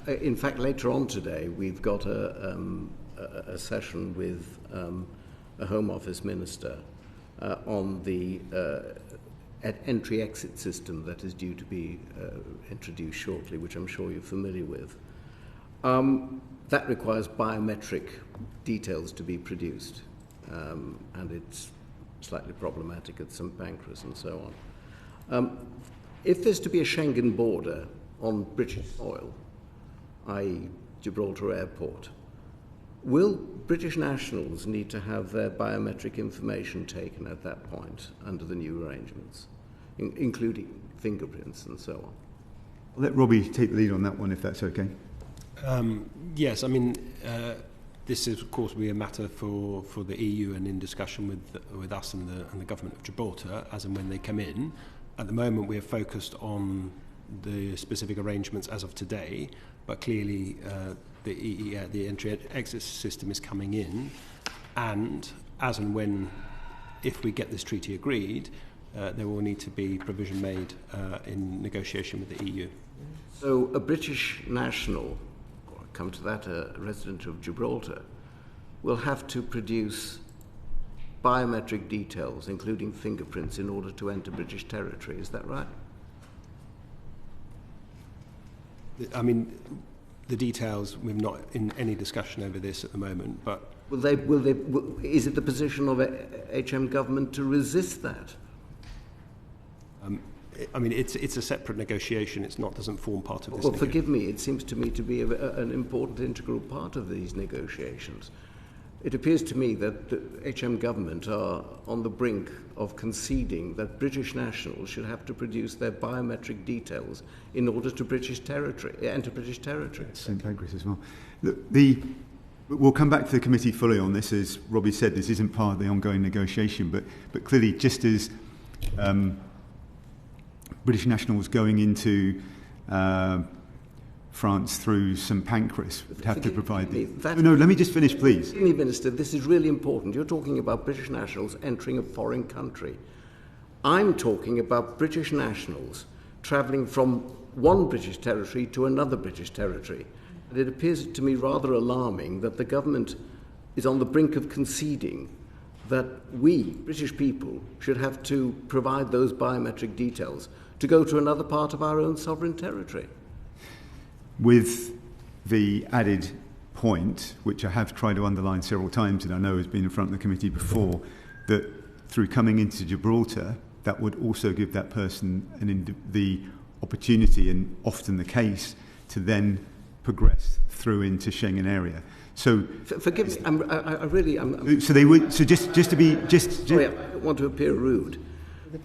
In fact, later on today, we've got a session with a Home Office Minister on the entry-exit system that is due to be introduced shortly, which I'm sure you're familiar with. That requires biometric details to be produced, and it's slightly problematic at St Pancras and so on. If there's to be a Schengen border on British soil, i.e. Gibraltar Airport, will British nationals need to have their biometric information taken at that point under the new arrangements, including fingerprints and so on? I'll let Robbie take the lead on that one, if that's okay. Yes, I mean, this is, of course, be a matter for the EU and in discussion with us and the government of Gibraltar as and when they come in. At the moment, we are focused on the specific arrangements as of today, but clearly the entry-exit system is coming in, and as and when, if we get this treaty agreed, there will need to be provision made in negotiation with the EU. So a British national, or come to that, a resident of Gibraltar, will have to produce biometric details, including fingerprints, in order to enter British territory. Is that right? I mean, the details, we're not in any discussion over this at the moment, but... Is it the position of HM government to resist that? I mean, it's a separate negotiation. Doesn't form part of this. Well, forgive me. It seems to me to be an important integral part of these negotiations. It appears to me that the HM government are on the brink of conceding that British nationals should have to produce their biometric details in order to enter British territory. St Pancras as well. We'll come back to the committee fully on this. As Robbie said, this isn't part of the ongoing negotiation, but clearly, just as British nationals going into France through St Pancras would have to provide No, let me just finish, please. Excuse me, Minister, this is really important. You're talking about British nationals entering a foreign country. I'm talking about British nationals travelling from one British territory to another British territory. And it appears to me rather alarming that the government is on the brink of conceding that we, British people, should have to provide those biometric details to go to another part of our own sovereign territory. With the added point, which I have tried to underline several times and I know has been in front of the committee before, that through coming into Gibraltar, that would also give that person the opportunity, and often the case, to then progress through into Schengen area. So forgive me, I'm so they would. So just to be sorry, I don't want to appear rude,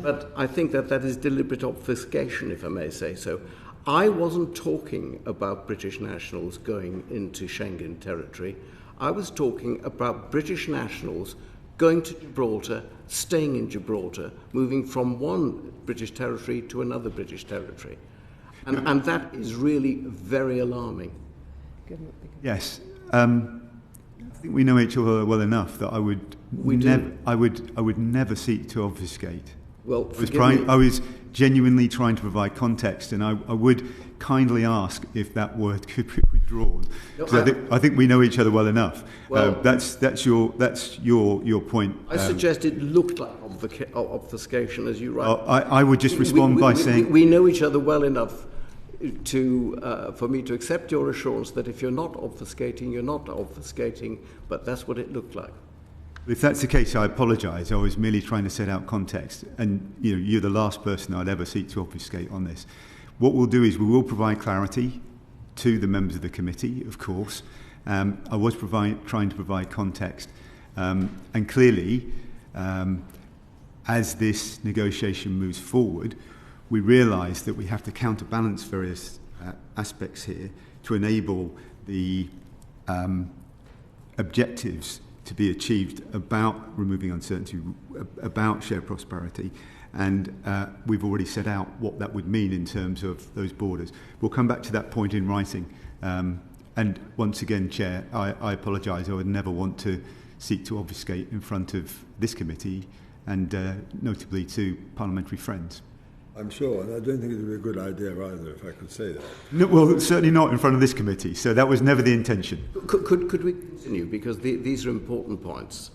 but I think that is deliberate obfuscation, if I may say so. I wasn't talking about British nationals going into Schengen territory. I was talking about British nationals going to Gibraltar, staying in Gibraltar, moving from one British territory to another British territory. And that is really very alarming. Yes. I think we know each other well enough that I would never seek to obfuscate. Well, I was genuinely trying to provide context, and I would kindly ask if that word could be withdrawn. No, I think we know each other well enough. Well, that's your point. I suggest it looked like obfuscation, as you write. I would just respond by saying we know each other well enough for me to accept your assurance that if you're not obfuscating, you're not obfuscating. But that's what it looked like. If that's the case, I apologise. I was merely trying to set out context, and you're the last person I'd ever seek to obfuscate on this. What we'll do is we will provide clarity to the members of the committee, of course. I was trying to provide context, and clearly, as this negotiation moves forward, we realise that we have to counterbalance various aspects here to enable the objectives to be achieved about removing uncertainty, about shared prosperity, and we've already set out what that would mean in terms of those borders. We'll come back to that point in writing. And once again, Chair, I apologise. I would never want to seek to obfuscate in front of this committee and notably to parliamentary friends. I'm sure, and I don't think it would be a good idea either, if I could say that. No, well, certainly not in front of this committee, so that was never the intention. Could we continue, because these are important points.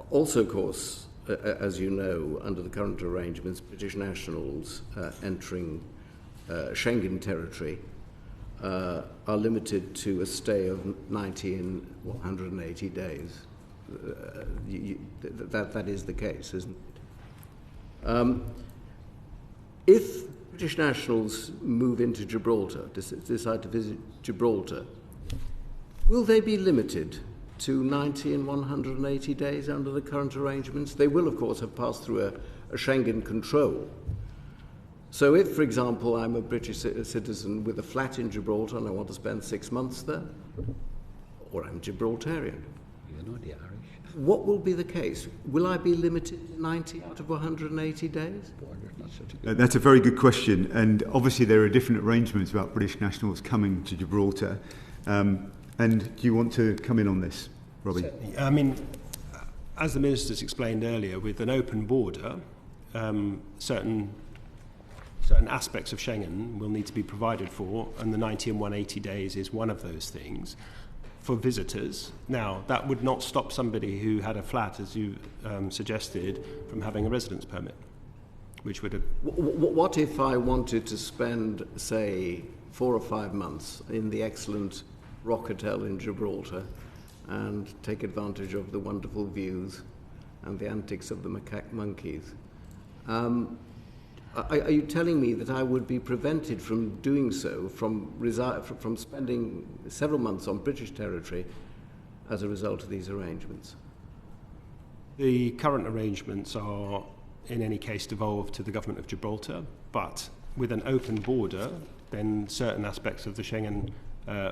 Also, of course, as you know, under the current arrangements, British nationals entering Schengen territory are limited to a stay of 90 and 180 days. That is the case, isn't it? If British nationals move into Gibraltar, decide to visit Gibraltar, will they be limited to 90 and 180 days under the current arrangements? They will, of course, have passed through a Schengen control. So if, for example, I'm a British citizen with a flat in Gibraltar and I want to spend 6 months there, or I'm Gibraltarian, what will be the case? Will I be limited to 90 out of 180 days? That's a very good question, and obviously there are different arrangements about British nationals coming to Gibraltar. And do you want to come in on this, Robbie? I mean, as the Minister's explained earlier, with an open border, certain aspects of Schengen will need to be provided for, and the 90 and 180 days is one of those things. for visitors. Now, that would not stop somebody who had a flat, as you suggested, from having a residence permit, which would have... What if I wanted to spend, say, 4 or 5 months in the excellent Rock Hotel in Gibraltar and take advantage of the wonderful views and the antics of the macaque monkeys? Are you telling me that I would be prevented from doing so, from spending several months on British territory as a result of these arrangements? The current arrangements are, in any case, devolved to the government of Gibraltar, but with an open border, then certain aspects of the Schengen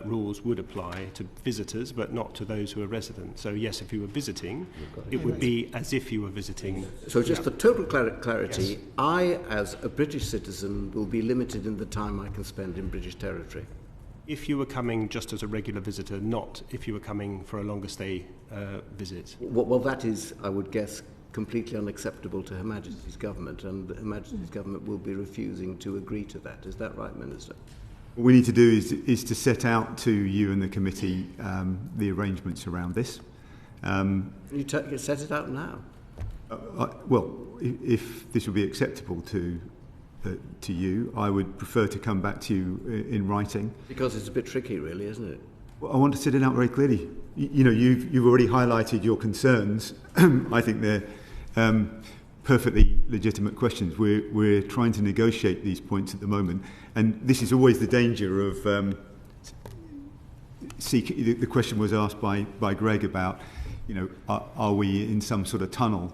rules would apply to visitors, but not to those who are residents. So yes, if you were visiting, it would be as if you were visiting. So just for total clarity, yes. I, as a British citizen, will be limited in the time I can spend in British territory. If you were coming just as a regular visitor, not if you were coming for a longer stay visit. Well, that is, I would guess, completely unacceptable to Her Majesty's government, and Her Majesty's government will be refusing to agree to that. Is that right, Minister? What we need to do is to set out to you and the committee the arrangements around this. You set it out now? Well, if this would be acceptable to you, I would prefer to come back to you in writing. Because it's a bit tricky, really, isn't it? Well, I want to set it out very clearly. You've already highlighted your concerns. I think they're perfectly legitimate questions. We're trying to negotiate these points at the moment, and this is always the danger of the question was asked by Greg about, are we in some sort of tunnel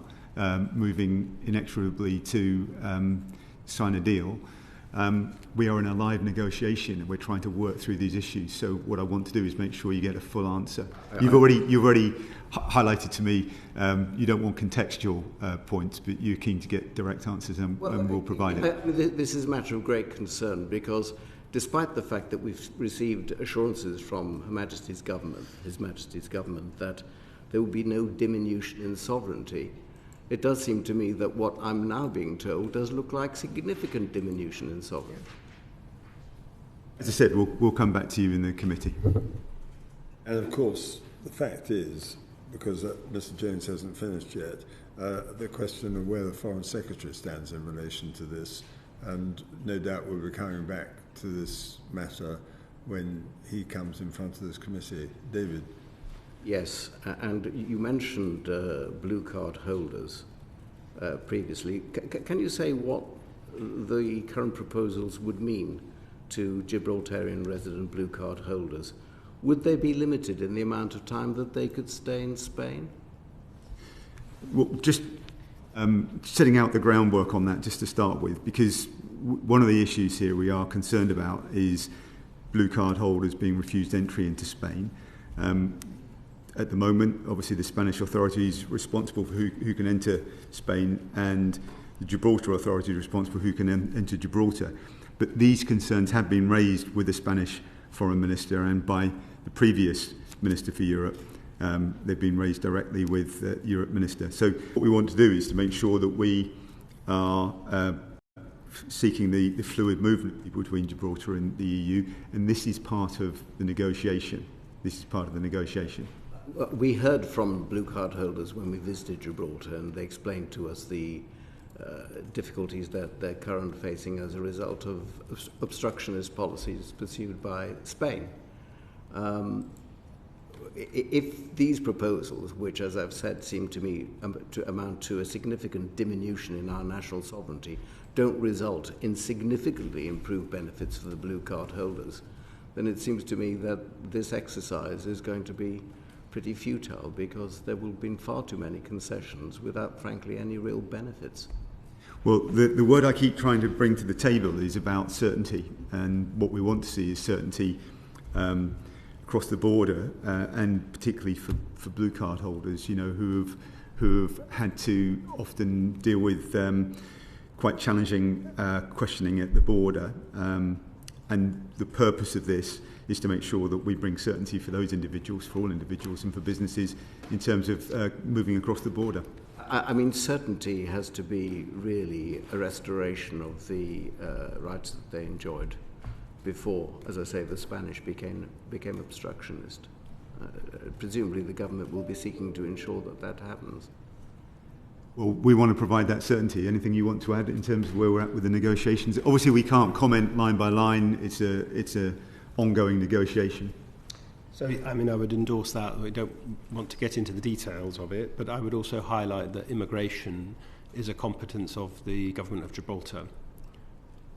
moving inexorably to sign a deal? We are in a live negotiation, and we're trying to work through these issues. So what I want to do is make sure you get a full answer. You've already highlighted to me you don't want contextual points, but you're keen to get direct answers, and we'll provide it. This is a matter of great concern, because despite the fact that we've received assurances from Her Majesty's government, His Majesty's government, that there will be no diminution in sovereignty, it does seem to me that what I'm now being told does look like significant diminution in sovereignty. As I said, we'll come back to you in the committee. And of course, the fact is, because Mr. Jones hasn't finished yet, the question of where the Foreign Secretary stands in relation to this, and no doubt we'll be coming back to this matter when he comes in front of this committee. David? Yes, and you mentioned blue card holders previously. Can you say what the current proposals would mean to Gibraltarian resident blue card holders? Would they be limited in the amount of time that they could stay in Spain? Well, just setting out the groundwork on that just to start with, because one of the issues here we are concerned about is blue card holders being refused entry into Spain. At the moment, obviously, the Spanish authority is responsible for who can enter Spain, and the Gibraltar authority is responsible for who can enter Gibraltar. But these concerns have been raised with the Spanish Foreign Minister and by the previous Minister for Europe. They've been raised directly with the Europe Minister. So what we want to do is to make sure that we are seeking the fluid movement between Gibraltar and the EU, and this is part of the negotiation. We heard from blue card holders when we visited Gibraltar, and they explained to us the difficulties that they're currently facing as a result of obstructionist policies pursued by Spain. If these proposals, which, as I've said, seem to me to amount to a significant diminution in our national sovereignty, don't result in significantly improved benefits for the blue card holders, then it seems to me that this exercise is going to be pretty futile, because there will have been far too many concessions without, frankly, any real benefits. Well, the word I keep trying to bring to the table is about certainty, and what we want to see is certainty across the border, and particularly for blue card holders, who have had to often deal with quite challenging questioning at the border. And the purpose of this is to make sure that we bring certainty for those individuals, for all individuals, and for businesses in terms of moving across the border. I mean, certainty has to be really a restoration of the rights that they enjoyed before, as I say, the Spanish became obstructionist. presumably the government will be seeking to ensure that that happens. Well, we want to provide that certainty. Anything you want to add in terms of where we're at with the negotiations? Obviously, we can't comment line by line. It's a ongoing negotiation. So, I mean, I would endorse that. We don't want to get into the details of it, but I would also highlight that immigration is a competence of the Government of Gibraltar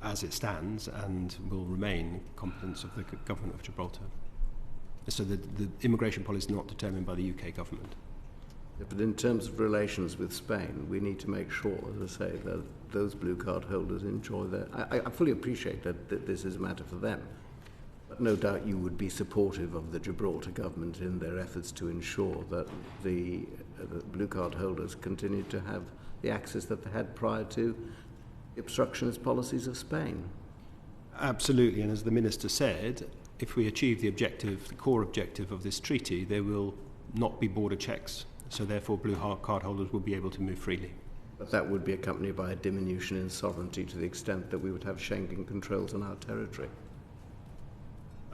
as it stands, and will remain competence of the Government of Gibraltar. So the immigration policy is not determined by the UK government. Yeah, but in terms of relations with Spain, we need to make sure, as I say, that those blue card holders enjoy their... I fully appreciate that this is a matter for them, but no doubt you would be supportive of the Gibraltar government in their efforts to ensure that the blue card holders continue to have the access that they had prior to the obstructionist policies of Spain. Absolutely, and as the Minister said, if we achieve the objective, the core objective of this treaty, there will not be border checks, so therefore blue card holders will be able to move freely. But that would be accompanied by a diminution in sovereignty to the extent that we would have Schengen controls on our territory.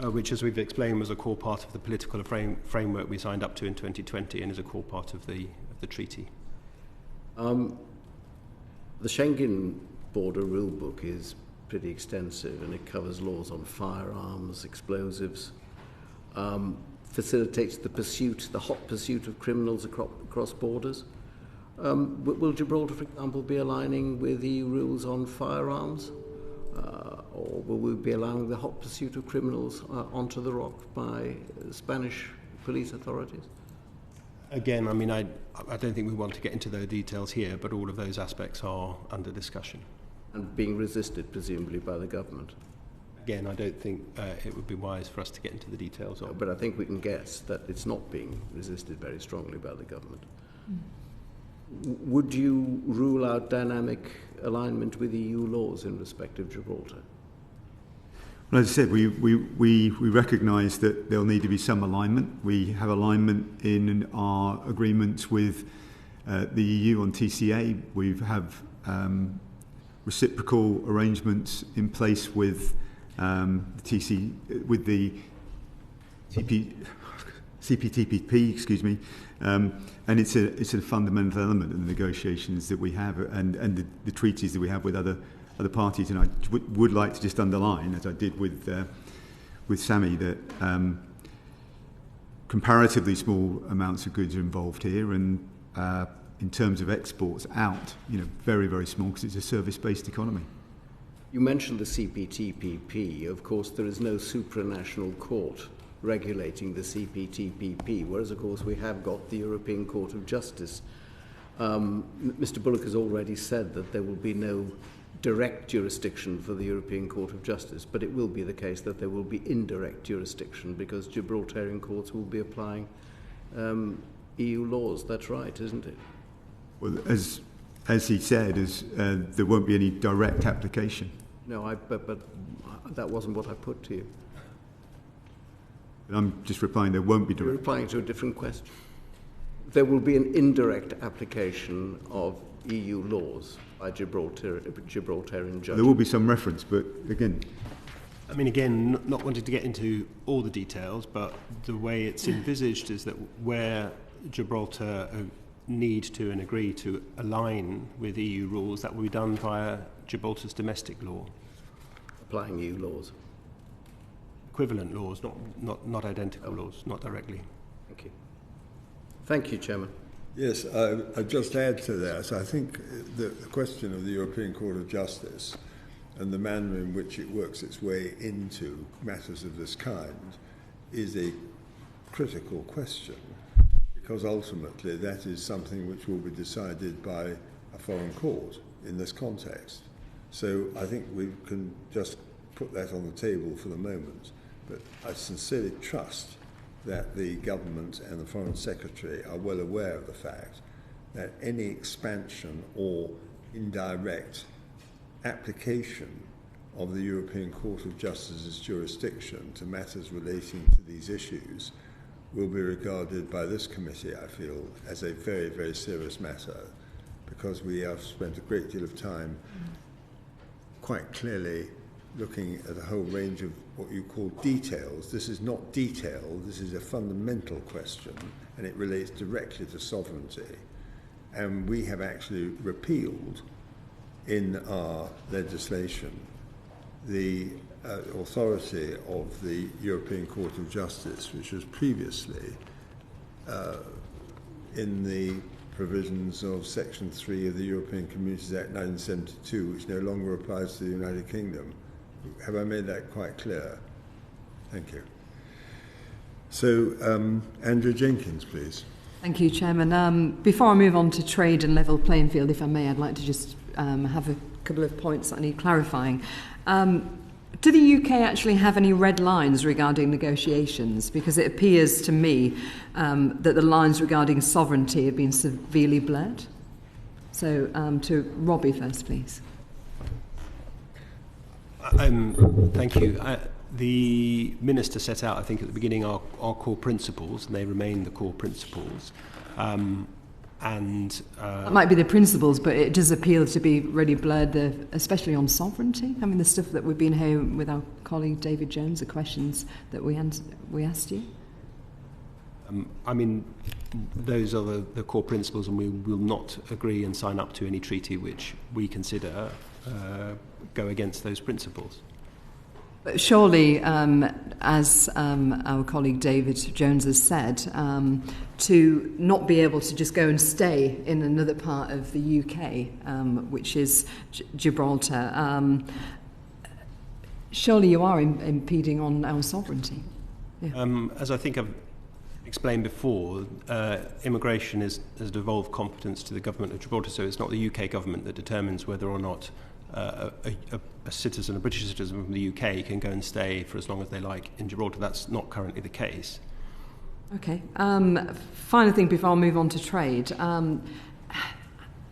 Which, as we've explained, was a core part of the political framework we signed up to in 2020 and is a core part of the treaty. The Schengen border rule book is pretty extensive, and it covers laws on firearms, explosives, facilitates the hot pursuit of criminals across borders. Will Gibraltar, for example, be aligning with EU rules on firearms? Or will we be allowing the hot pursuit of criminals onto the rock by Spanish police authorities? Again, I mean, I don't think we want to get into those details here, but all of those aspects are under discussion. And being resisted, presumably, by the government. Again, I don't think it would be wise for us to get into the details of it. But I think we can guess that it's not being resisted very strongly by the government. Would you rule out dynamic alignment with EU laws in respect of Gibraltar? Well, as I said, we recognise that there'll need to be some alignment. We have alignment in our agreements with the EU on TCA. We have reciprocal arrangements in place with the CPTPP, excuse me, and it's a fundamental element of the negotiations that we have and the treaties that we have with other parties. And I would like to just underline, as I did with Sammy, that comparatively small amounts of goods are involved here, and in terms of exports out, very, very small, because it's a service-based economy. You mentioned the CPTPP. Of course, there is no supranational court regulating the CPTPP, whereas, of course, we have got the European Court of Justice. Mr. Bulloch has already said that there will be no direct jurisdiction for the European Court of Justice, but it will be the case that there will be indirect jurisdiction because Gibraltarian courts will be applying EU laws. That's right, isn't it? Well, as he said, there won't be any direct application. No, but that wasn't what I put to you. I'm just replying there won't be direct. You're replying to a different question. There will be an indirect application of EU laws by Gibraltarian judges. There will be some reference, but again... I mean, again, not wanting to get into all the details, but the way it's envisaged is that where Gibraltar need to and agree to align with EU rules, that will be done via Gibraltar's domestic law. Applying EU laws. Equivalent laws, not identical laws, not directly. Thank you. Thank you, Chairman. Yes, I'd just add to that. I think the question of the European Court of Justice and the manner in which it works its way into matters of this kind is a critical question, because ultimately that is something which will be decided by a foreign court in this context. So I think we can just put that on the table for the moment, but I sincerely trust that the government and the Foreign Secretary are well aware of the fact that any expansion or indirect application of the European Court of Justice's jurisdiction to matters relating to these issues will be regarded by this committee, I feel, as a very, very serious matter, because we have spent a great deal of time quite clearly looking at a whole range of what you call details. This is not detail, this is a fundamental question, and it relates directly to sovereignty. And we have actually repealed in our legislation the authority of the European Court of Justice, which was previously in the provisions of Section 3 of the European Communities Act 1972, which no longer applies to the United Kingdom. Have I made that quite clear? Thank you. So, Andrew Jenkins, please. Thank you, Chairman. Before I move on to trade and level playing field, if I may, I'd like to just have a couple of points that I need clarifying. Do the UK actually have any red lines regarding negotiations? Because it appears to me that the lines regarding sovereignty have been severely blurred. So, to Robbie first, please. Thank you. The Minister set out, I think, at the beginning our core principles, and they remain the core principles. That might be the principles, but it does appear to be really blurred, especially on sovereignty. I mean, the stuff that we've been hearing with our colleague David Jones, the questions that we asked you. I mean, those are the core principles, and we will not agree and sign up to any treaty which we consider go against those principles. But surely, as our colleague David Jones has said, to not be able to just go and stay in another part of the UK, which is Gibraltar, surely you are impeding on our sovereignty. Yeah. As I think I've explained before, immigration has devolved competence to the government of Gibraltar, so it's not the UK government that determines whether or not a citizen, a British citizen from the UK can go and stay for as long as they like in Gibraltar. That's not currently the case. Okay. Final thing before I move on to trade.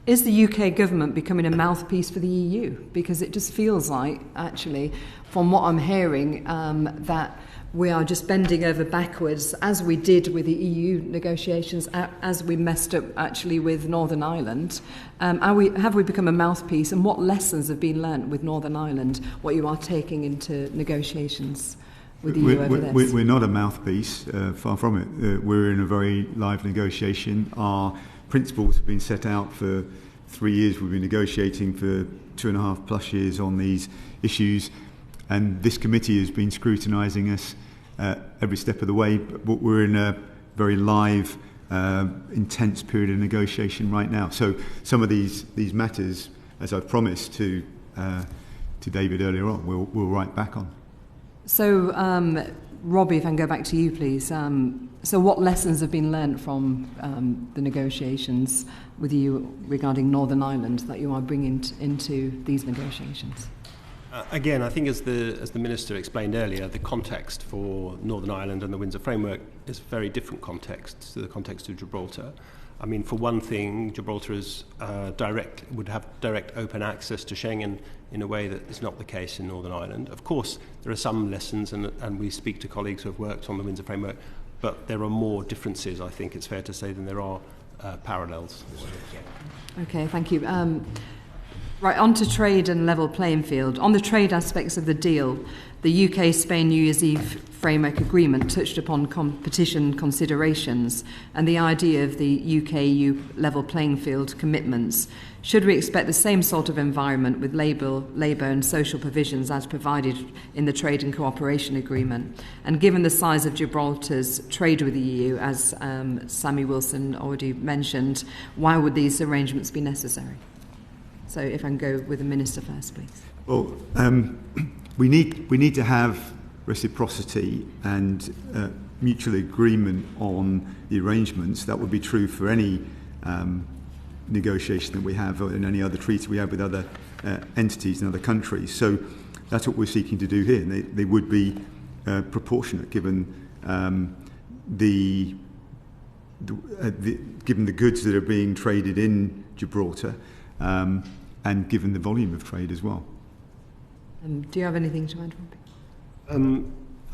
Is the UK government becoming a mouthpiece for the EU? Because it just feels like, actually, from what I'm hearing, that we are just bending over backwards, as we did with the EU negotiations, as we messed up actually with Northern Ireland. Have we become a mouthpiece, and what lessons have been learnt with Northern Ireland, what you are taking into negotiations with the EU over this? We're not a mouthpiece, far from it. We're in a very live negotiation. Our principles have been set out for 3 years. We've been negotiating for 2.5 plus years on these issues. And this committee has been scrutinising us every step of the way. But we're in a very live, intense period of negotiation right now. So some of these matters, as I've promised to David earlier on, we'll write back on. So, Robbie, if I can go back to you, please. So what lessons have been learnt from the negotiations with you regarding Northern Ireland that you are bringing into these negotiations? Again, I think as the Minister explained earlier, the context for Northern Ireland and the Windsor Framework is a very different context to the context of Gibraltar. I mean, for one thing, Gibraltar would have direct open access to Schengen in a way that is not the case in Northern Ireland. Of course, there are some lessons, and we speak to colleagues who have worked on the Windsor Framework, but there are more differences, I think it's fair to say, than there are parallels. Okay, thank you. Right, on to trade and level playing field. On the trade aspects of the deal, the UK-Spain New Year's Eve Framework Agreement touched upon competition considerations and the idea of the UK-EU level playing field commitments. Should we expect the same sort of environment with labour and social provisions as provided in the Trade and Cooperation Agreement? And given the size of Gibraltar's trade with the EU, as Sammy Wilson already mentioned, why would these arrangements be necessary? So if I can go with the Minister first, please. Well, we need to have reciprocity and mutual agreement on the arrangements. That would be true for any negotiation that we have or in any other treaty we have with other entities in other countries. So that's what we're seeking to do here. And they would be proportionate given given the goods that are being traded in Gibraltar. And given the volume of trade as well. Do you have anything to add, Robbie?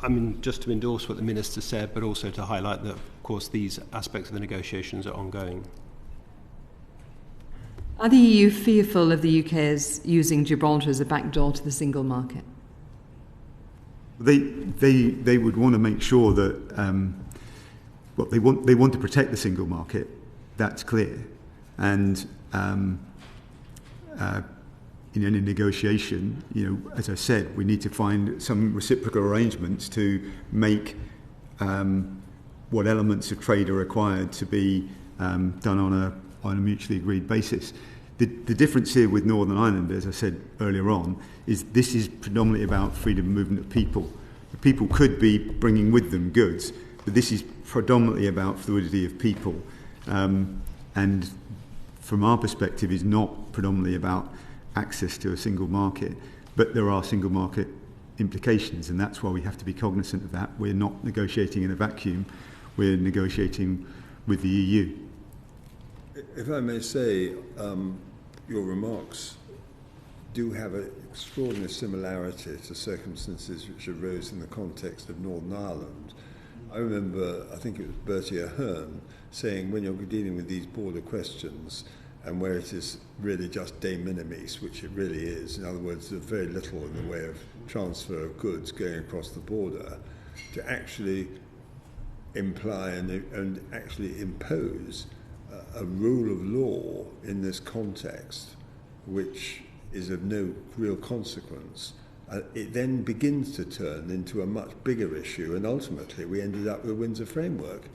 I mean, just to endorse what the Minister said, but also to highlight that, of course, these aspects of the negotiations are ongoing. Are the EU fearful of the UK as using Gibraltar as a backdoor to the single market? They would want to make sure that they want to protect the single market. That's clear, and in any negotiation, as I said, we need to find some reciprocal arrangements to make what elements of trade are required to be done on a mutually agreed basis. The difference here with Northern Ireland, as I said earlier on, is this is predominantly about freedom of movement of people. The people could be bringing with them goods, but this is predominantly about fluidity of people. And from our perspective, is not predominantly about access to a single market, but there are single market implications, and that's why we have to be cognizant of that. We're not negotiating in a vacuum, we're negotiating with the EU. If I may say, your remarks do have an extraordinary similarity to circumstances which arose in the context of Northern Ireland. I remember, I think it was Bertie Ahern, saying when you're dealing with these border questions and where it is really just de minimis, which it really is, in other words, there's very little in the way of transfer of goods going across the border, to actually imply and actually impose a rule of law in this context, which is of no real consequence, it then begins to turn into a much bigger issue, and ultimately we ended up with the Windsor Framework.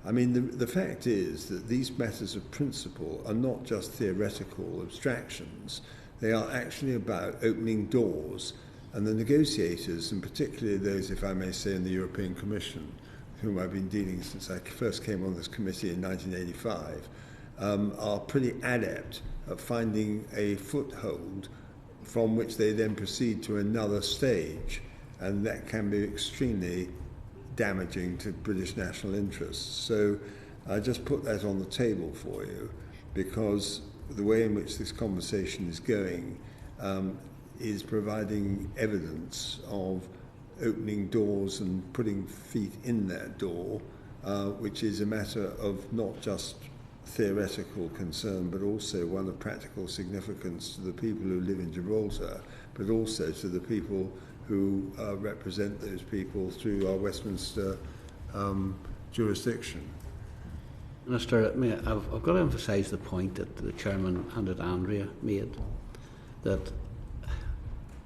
I mean, the fact is that these matters of principle are not just theoretical abstractions, they are actually about opening doors, and the negotiators, and particularly those, if I may say, in the European Commission, whom I've been dealing since I first came on this committee in 1985, are pretty adept at finding a foothold from which they then proceed to another stage, and that can be extremely damaging to British national interests. So I just put that on the table for you, because the way in which this conversation is going is providing evidence of opening doors and putting feet in that door, which is a matter of not just theoretical concern, but also one of practical significance to the people who live in Gibraltar, but also to the people who represent those people through our Westminster jurisdiction. Minister, I've got to emphasise the point that the Chairman and that Andrea made, that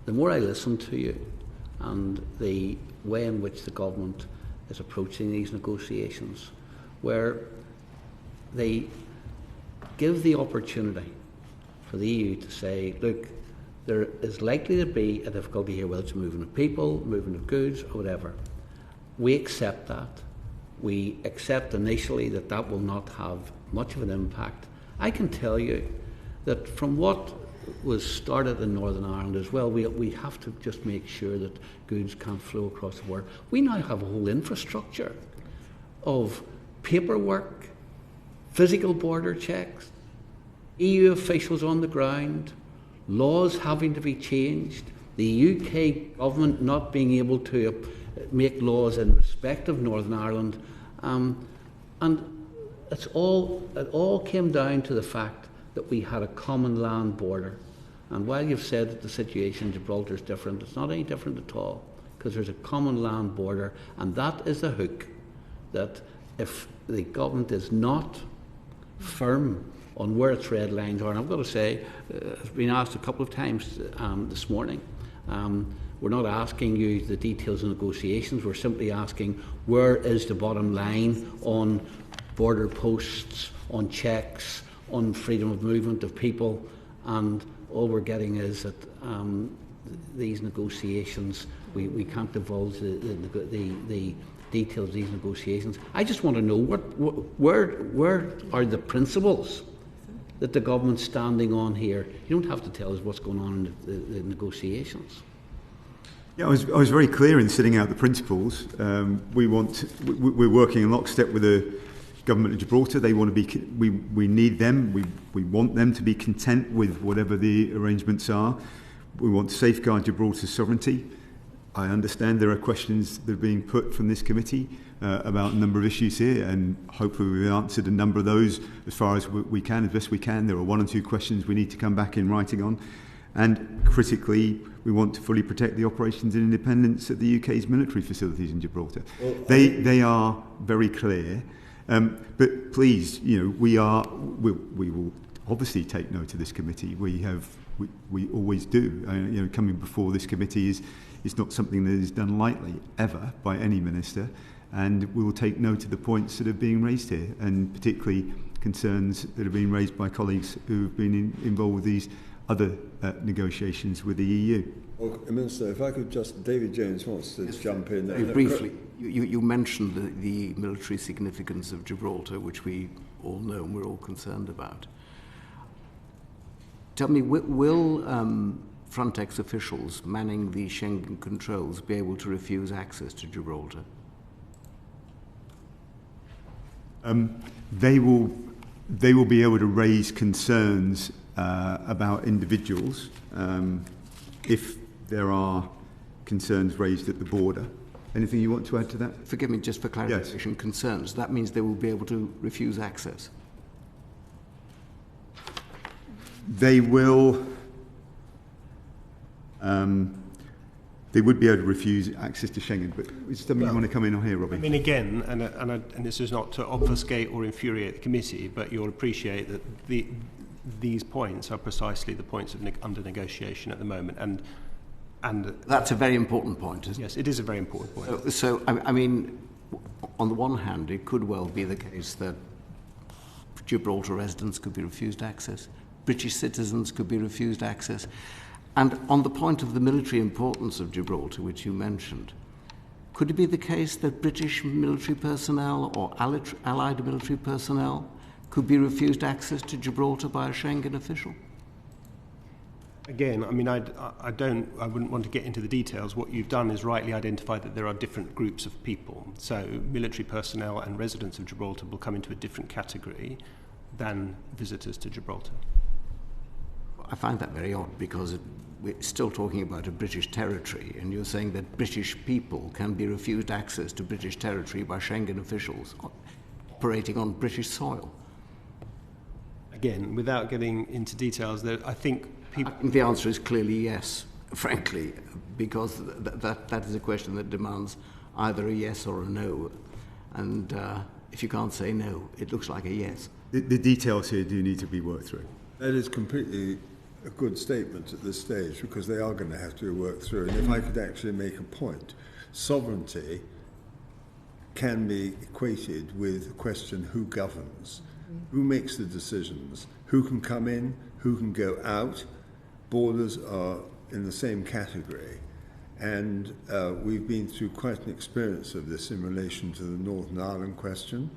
the more I listen to you and the way in which the government is approaching these negotiations, where they give the opportunity for the EU to say, look, there is likely to be a difficulty here, whether it's moving of people, moving of goods, or whatever. We accept that. We accept initially that that will not have much of an impact. I can tell you that from what was started in Northern Ireland as well, we have to just make sure that goods can't flow across the border. We now have a whole infrastructure of paperwork, physical border checks, EU officials on the ground, laws having to be changed, the UK government not being able to make laws in respect of Northern Ireland, and it all came down to the fact that we had a common land border. And while you've said that the situation in Gibraltar is different, it's not any different at all, because there's a common land border, and that is the hook that if the government is not firm on where its red lines are, and I've got to say, I've been asked a couple of times this morning, we're not asking you the details of negotiations, we're simply asking where is the bottom line on border posts, on checks, on freedom of movement of people, and all we're getting is that these negotiations, we can't divulge the details of these negotiations. I just want to know where are the principles that the government's standing on here. You don't have to tell us what's going on in the negotiations. Yeah, I was very clear in setting out the principles. We're working in lockstep with the government of Gibraltar. They want to be. We need them. We want them to be content with whatever the arrangements are. We want to safeguard Gibraltar's sovereignty. I understand there are questions that are being put from this committee about a number of issues here, and hopefully we've answered a number of those as far as we can, as best we can. There are one or two questions we need to come back in writing on. And critically, we want to fully protect the operations and independence of the UK's military facilities in Gibraltar. Well, they are very clear. But please, we will obviously take note of this committee. We always do. Coming before this committee is not something that is done lightly, ever, by any minister. And we will take note of the points that are being raised here, and particularly concerns that are being raised by colleagues who have been involved with these other negotiations with the EU. Well, Minister, if I could David Jones wants to jump in. Very briefly, you mentioned the military significance of Gibraltar, which we all know and we're all concerned about. Tell me, will Frontex officials manning the Schengen controls be able to refuse access to Gibraltar? They will be able to raise concerns about individuals if there are concerns raised at the border. Anything you want to add to that? Forgive me, just for clarification, yes. Concerns. That means they will be able to refuse access? They will. They would be able to refuse access to Schengen, but is something you want to come in on here, Robbie? I mean, again, and this is not to obfuscate or infuriate the committee, but you'll appreciate that these points are precisely the points under negotiation at the moment, and that's a very important point, isn't it? Yes, it is a very important point. So I mean, on the one hand, it could well be the case that Gibraltar residents could be refused access, British citizens could be refused access. And on the point of the military importance of Gibraltar, which you mentioned, could it be the case that British military personnel or allied military personnel could be refused access to Gibraltar by a Schengen official? Again, I mean, I wouldn't want to get into the details. What you've done is rightly identified that there are different groups of people. So military personnel and residents of Gibraltar will come into a different category than visitors to Gibraltar. I find that very odd, because we're still talking about a British territory, and you're saying that British people can be refused access to British territory by Schengen officials operating on British soil. Again, without getting into details, I think the answer is clearly yes, frankly, because that is a question that demands either a yes or a no. And if you can't say no, it looks like a yes. The details here do need to be worked through. That is completely a good statement at this stage, because they are going to have to be worked through. And if I could actually make a point, sovereignty can be equated with the question who governs, who makes the decisions, who can come in, who can go out. Borders are in the same category. And we've been through quite an experience of this in relation to the Northern Ireland question.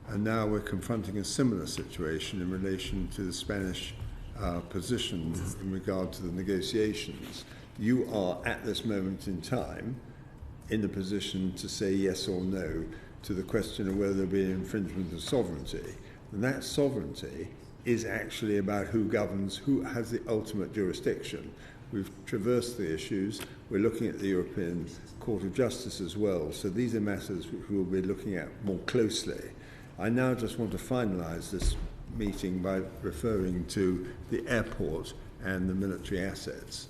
And now we're confronting a similar situation in relation to the Spanish position in regard to the negotiations. You are, at this moment in time, in the position to say yes or no to the question of whether there be an infringement of sovereignty. And that sovereignty is actually about who governs, who has the ultimate jurisdiction. We've traversed the issues. We're looking at the European Court of Justice as well. So these are matters which we'll be looking at more closely. I now just want to finalise this meeting by referring to the airport and the military assets.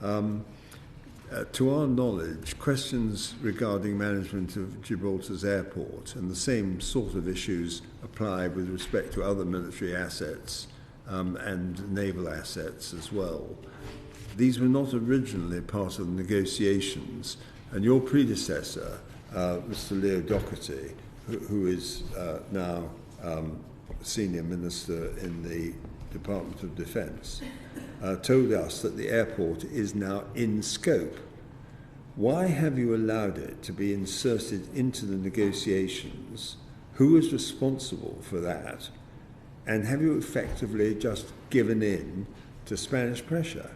To our knowledge, questions regarding management of Gibraltar's airport and the same sort of issues apply with respect to other military assets and naval assets as well. These were not originally part of the negotiations, and your predecessor, Mr. Leo Doherty, who is now Senior Minister in the Department of Defence, told us that the airport is now in scope. Why have you allowed it to be inserted into the negotiations? Who is responsible for that? And have you effectively just given in to Spanish pressure?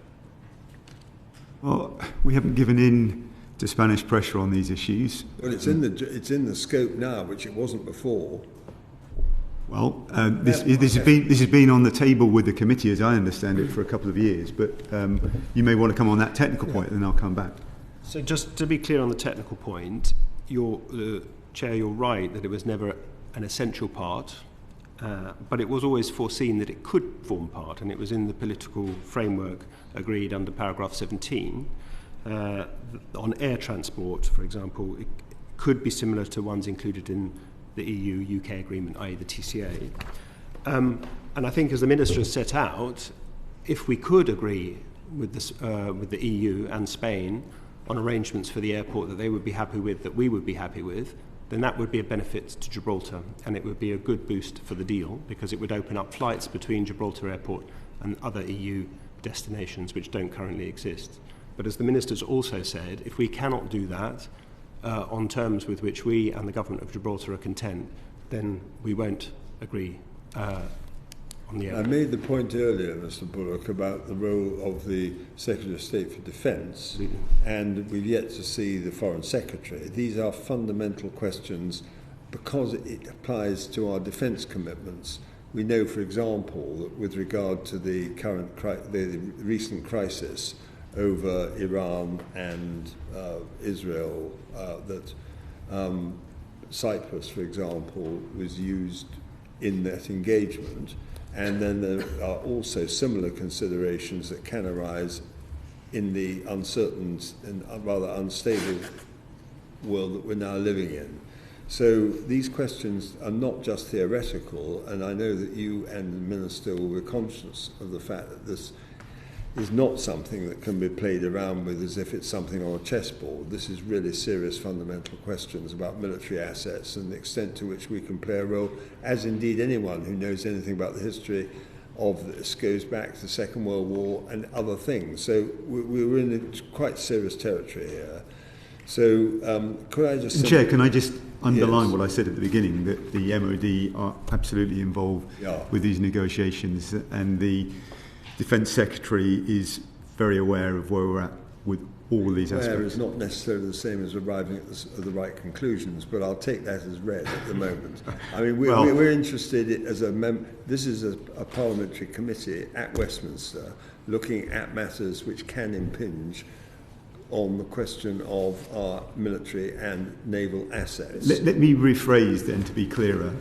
Well, we haven't given in to Spanish pressure on these issues. Well, it's in the scope now, which it wasn't before. Well, this has been on the table with the committee, as I understand it, for a couple of years. But you may want to come on that technical point, and then I'll come back. So, just to be clear on the technical point, Chair, you're right that it was never an essential part, But it was always foreseen that it could form part, and it was in the political framework agreed under paragraph 17. On air transport, for example, it could be similar to ones included in the EU-UK agreement, i.e. the TCA. And I think, as the Minister has set out, if we could agree with the EU and Spain on arrangements for the airport that they would be happy with, that we would be happy with, then that would be a benefit to Gibraltar, and it would be a good boost for the deal, because it would open up flights between Gibraltar Airport and other EU destinations which don't currently exist. But as the Minister's also said, if we cannot do that on terms with which we and the Government of Gibraltar are content, then we won't agree on the airport. I made the point earlier, Mr. Bulloch, about the role of the Secretary of State for Defence, and we've yet to see the Foreign Secretary. These are fundamental questions because it applies to our defence commitments. We know, for example, that with regard to the recent crisis over Iran and Israel, that Cyprus, for example, was used in that engagement. And then there are also similar considerations that can arise in the uncertain and rather unstable world that we're now living in. So these questions are not just theoretical, and I know that you and the Minister will be conscious of the fact that this is not something that can be played around with as if it's something on a chessboard. This is really serious fundamental questions about military assets and the extent to which we can play a role, as indeed anyone who knows anything about the history of this goes back to the Second World War and other things. So we're in quite serious territory here. So could I just... Chair, can I just underline what I said at the beginning, that the MOD are absolutely involved with these negotiations, and the Defence Secretary is very aware of where we're at with all of these aspects. Is not necessarily the same as arriving at the right conclusions, but I'll take that as read at the moment. I mean, we're interested as this is a parliamentary committee at Westminster looking at matters which can impinge on the question of our military and naval assets. Let me rephrase then to be clearer.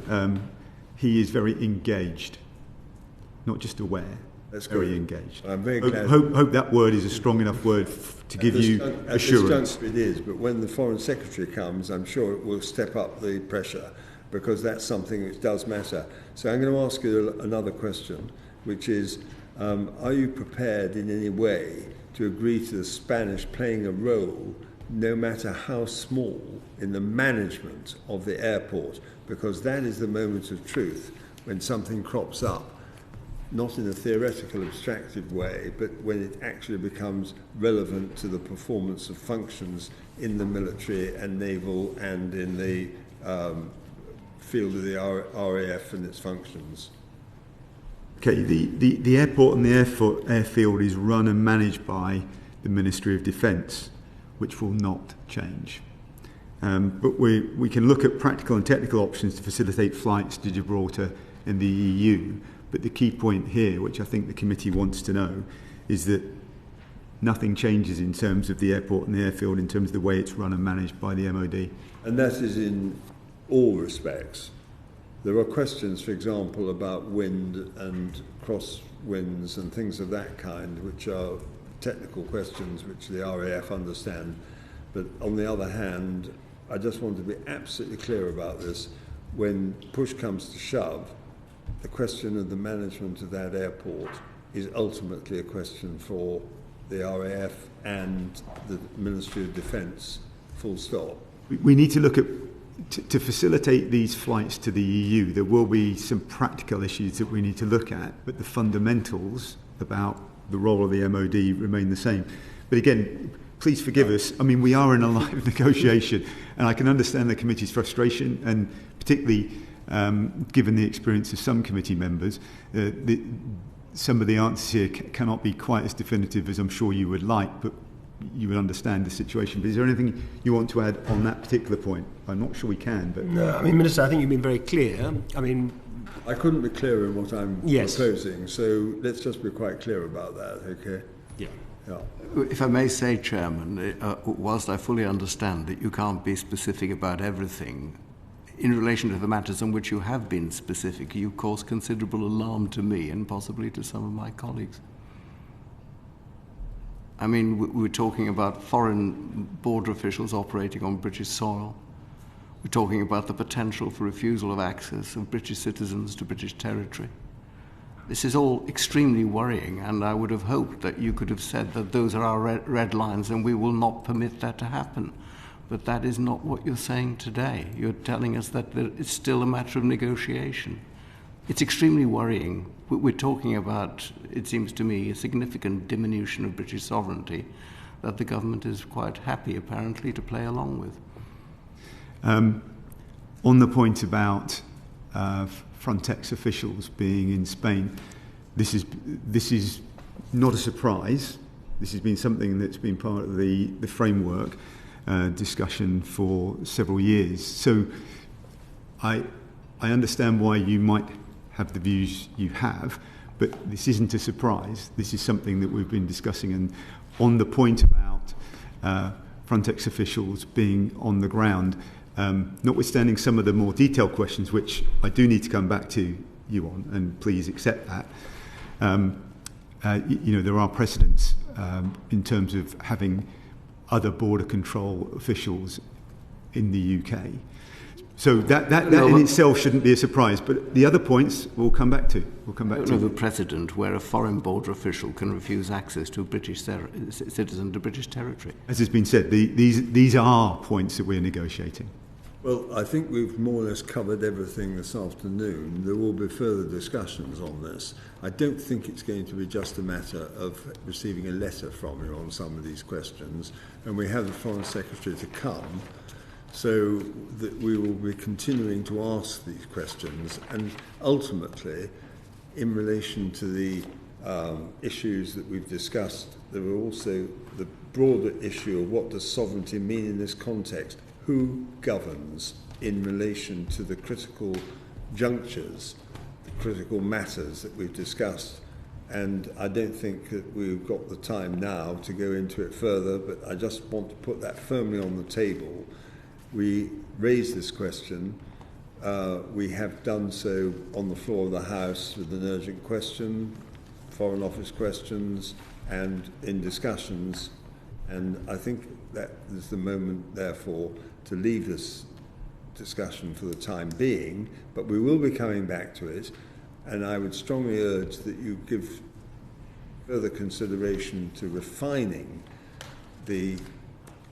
He is very engaged, not just aware. That's very engaged. I'm very glad. Hope that word is a strong enough word to give you assurance. It is, but when the Foreign Secretary comes, I'm sure it will step up the pressure, because that's something which does matter. So I'm going to ask you another question, which is, are you prepared in any way to agree to the Spanish playing a role, no matter how small, in the management of the airport? Because that is the moment of truth when something crops up, not in a theoretical, abstractive way, but when it actually becomes relevant to the performance of functions in the military and naval and in the field of the RAF and its functions. Okay, the airport and the airfield is run and managed by the Ministry of Defence, which will not change. But we can look at practical and technical options to facilitate flights to Gibraltar and the EU. But the key point here, which I think the committee wants to know, is that nothing changes in terms of the airport and the airfield in terms of the way it's run and managed by the MOD. And that is in all respects. There are questions, for example, about wind and cross winds and things of that kind, which are technical questions which the RAF understand. But on the other hand, I just want to be absolutely clear about this. When push comes to shove, the question of the management of that airport is ultimately a question for the RAF and the Ministry of Defence, full stop. We need to look at, to facilitate these flights to the EU, there will be some practical issues that we need to look at, but the fundamentals about the role of the MOD remain the same. But again, please forgive us. I mean, we are in a live negotiation, and I can understand the committee's frustration, and particularly given the experience of some committee members, some of the answers here cannot be quite as definitive as I'm sure you would like, but you would understand the situation. But is there anything you want to add on that particular point? I'm not sure we can, but... No, I mean, Minister, I think you've been very clear. I mean... I couldn't be clearer in what I'm proposing, so let's just be quite clear about that, okay? Yeah. If I may say, Chairman, whilst I fully understand that you can't be specific about everything in relation to the matters on which you have been specific, you cause considerable alarm to me and possibly to some of my colleagues. I mean, we're talking about foreign border officials operating on British soil. We're talking about the potential for refusal of access of British citizens to British territory. This is all extremely worrying, and I would have hoped that you could have said that those are our red lines and we will not permit that to happen. But that is not what you're saying today. You're telling us that it's still a matter of negotiation. It's extremely worrying. We're talking about, it seems to me, a significant diminution of British sovereignty that the government is quite happy, apparently, to play along with. On the point about Frontex officials being in Spain, this is not a surprise. This has been something that's been part of the framework discussion for several years. So I understand why you might have the views you have, but this isn't a surprise. This is something that we've been discussing. And on the point about Frontex officials being on the ground, notwithstanding some of the more detailed questions, which I do need to come back to you on, and please accept that, there are precedents in terms of having other border control officials in the UK. So that in itself shouldn't be a surprise, but the other points we'll come back to. We'll come back to. Of a precedent where a foreign border official can refuse access to a British citizen to British territory. As has been said, these are points that we're negotiating. Well, I think we've more or less covered everything this afternoon. There will be further discussions on this. I don't think it's going to be just a matter of receiving a letter from you on some of these questions, and we have the Foreign Secretary to come, so that we will be continuing to ask these questions, and ultimately, in relation to the issues that we've discussed, there are also the broader issue of what does sovereignty mean in this context. Who governs in relation to the critical junctures, the critical matters that we've discussed? And I don't think that we've got the time now to go into it further, but I just want to put that firmly on the table. We raised this question. We have done so on the floor of the House with an urgent question, Foreign Office questions, and in discussions. And I think that is the moment, therefore, to leave this discussion for the time being, but we will be coming back to it, and I would strongly urge that you give further consideration to refining the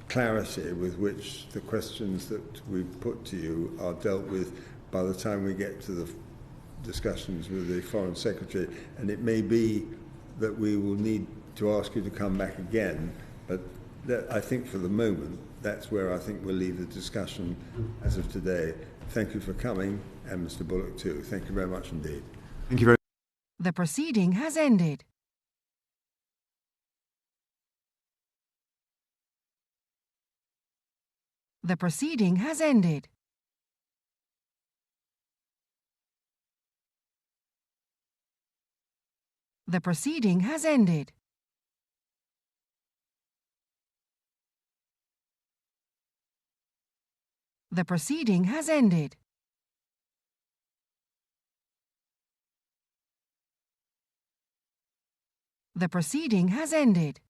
clarity with which the questions that we've put to you are dealt with by the time we get to the discussions with the Foreign Secretary. And it may be that we will need to ask you to come back again, but I think for the moment, that's where I think we'll leave the discussion as of today. Thank you for coming, and Mr. Bulloch too. Thank you very much indeed. Thank you very much. The proceeding has ended. The proceeding has ended. The proceeding has ended. The proceeding has ended. The proceeding has ended.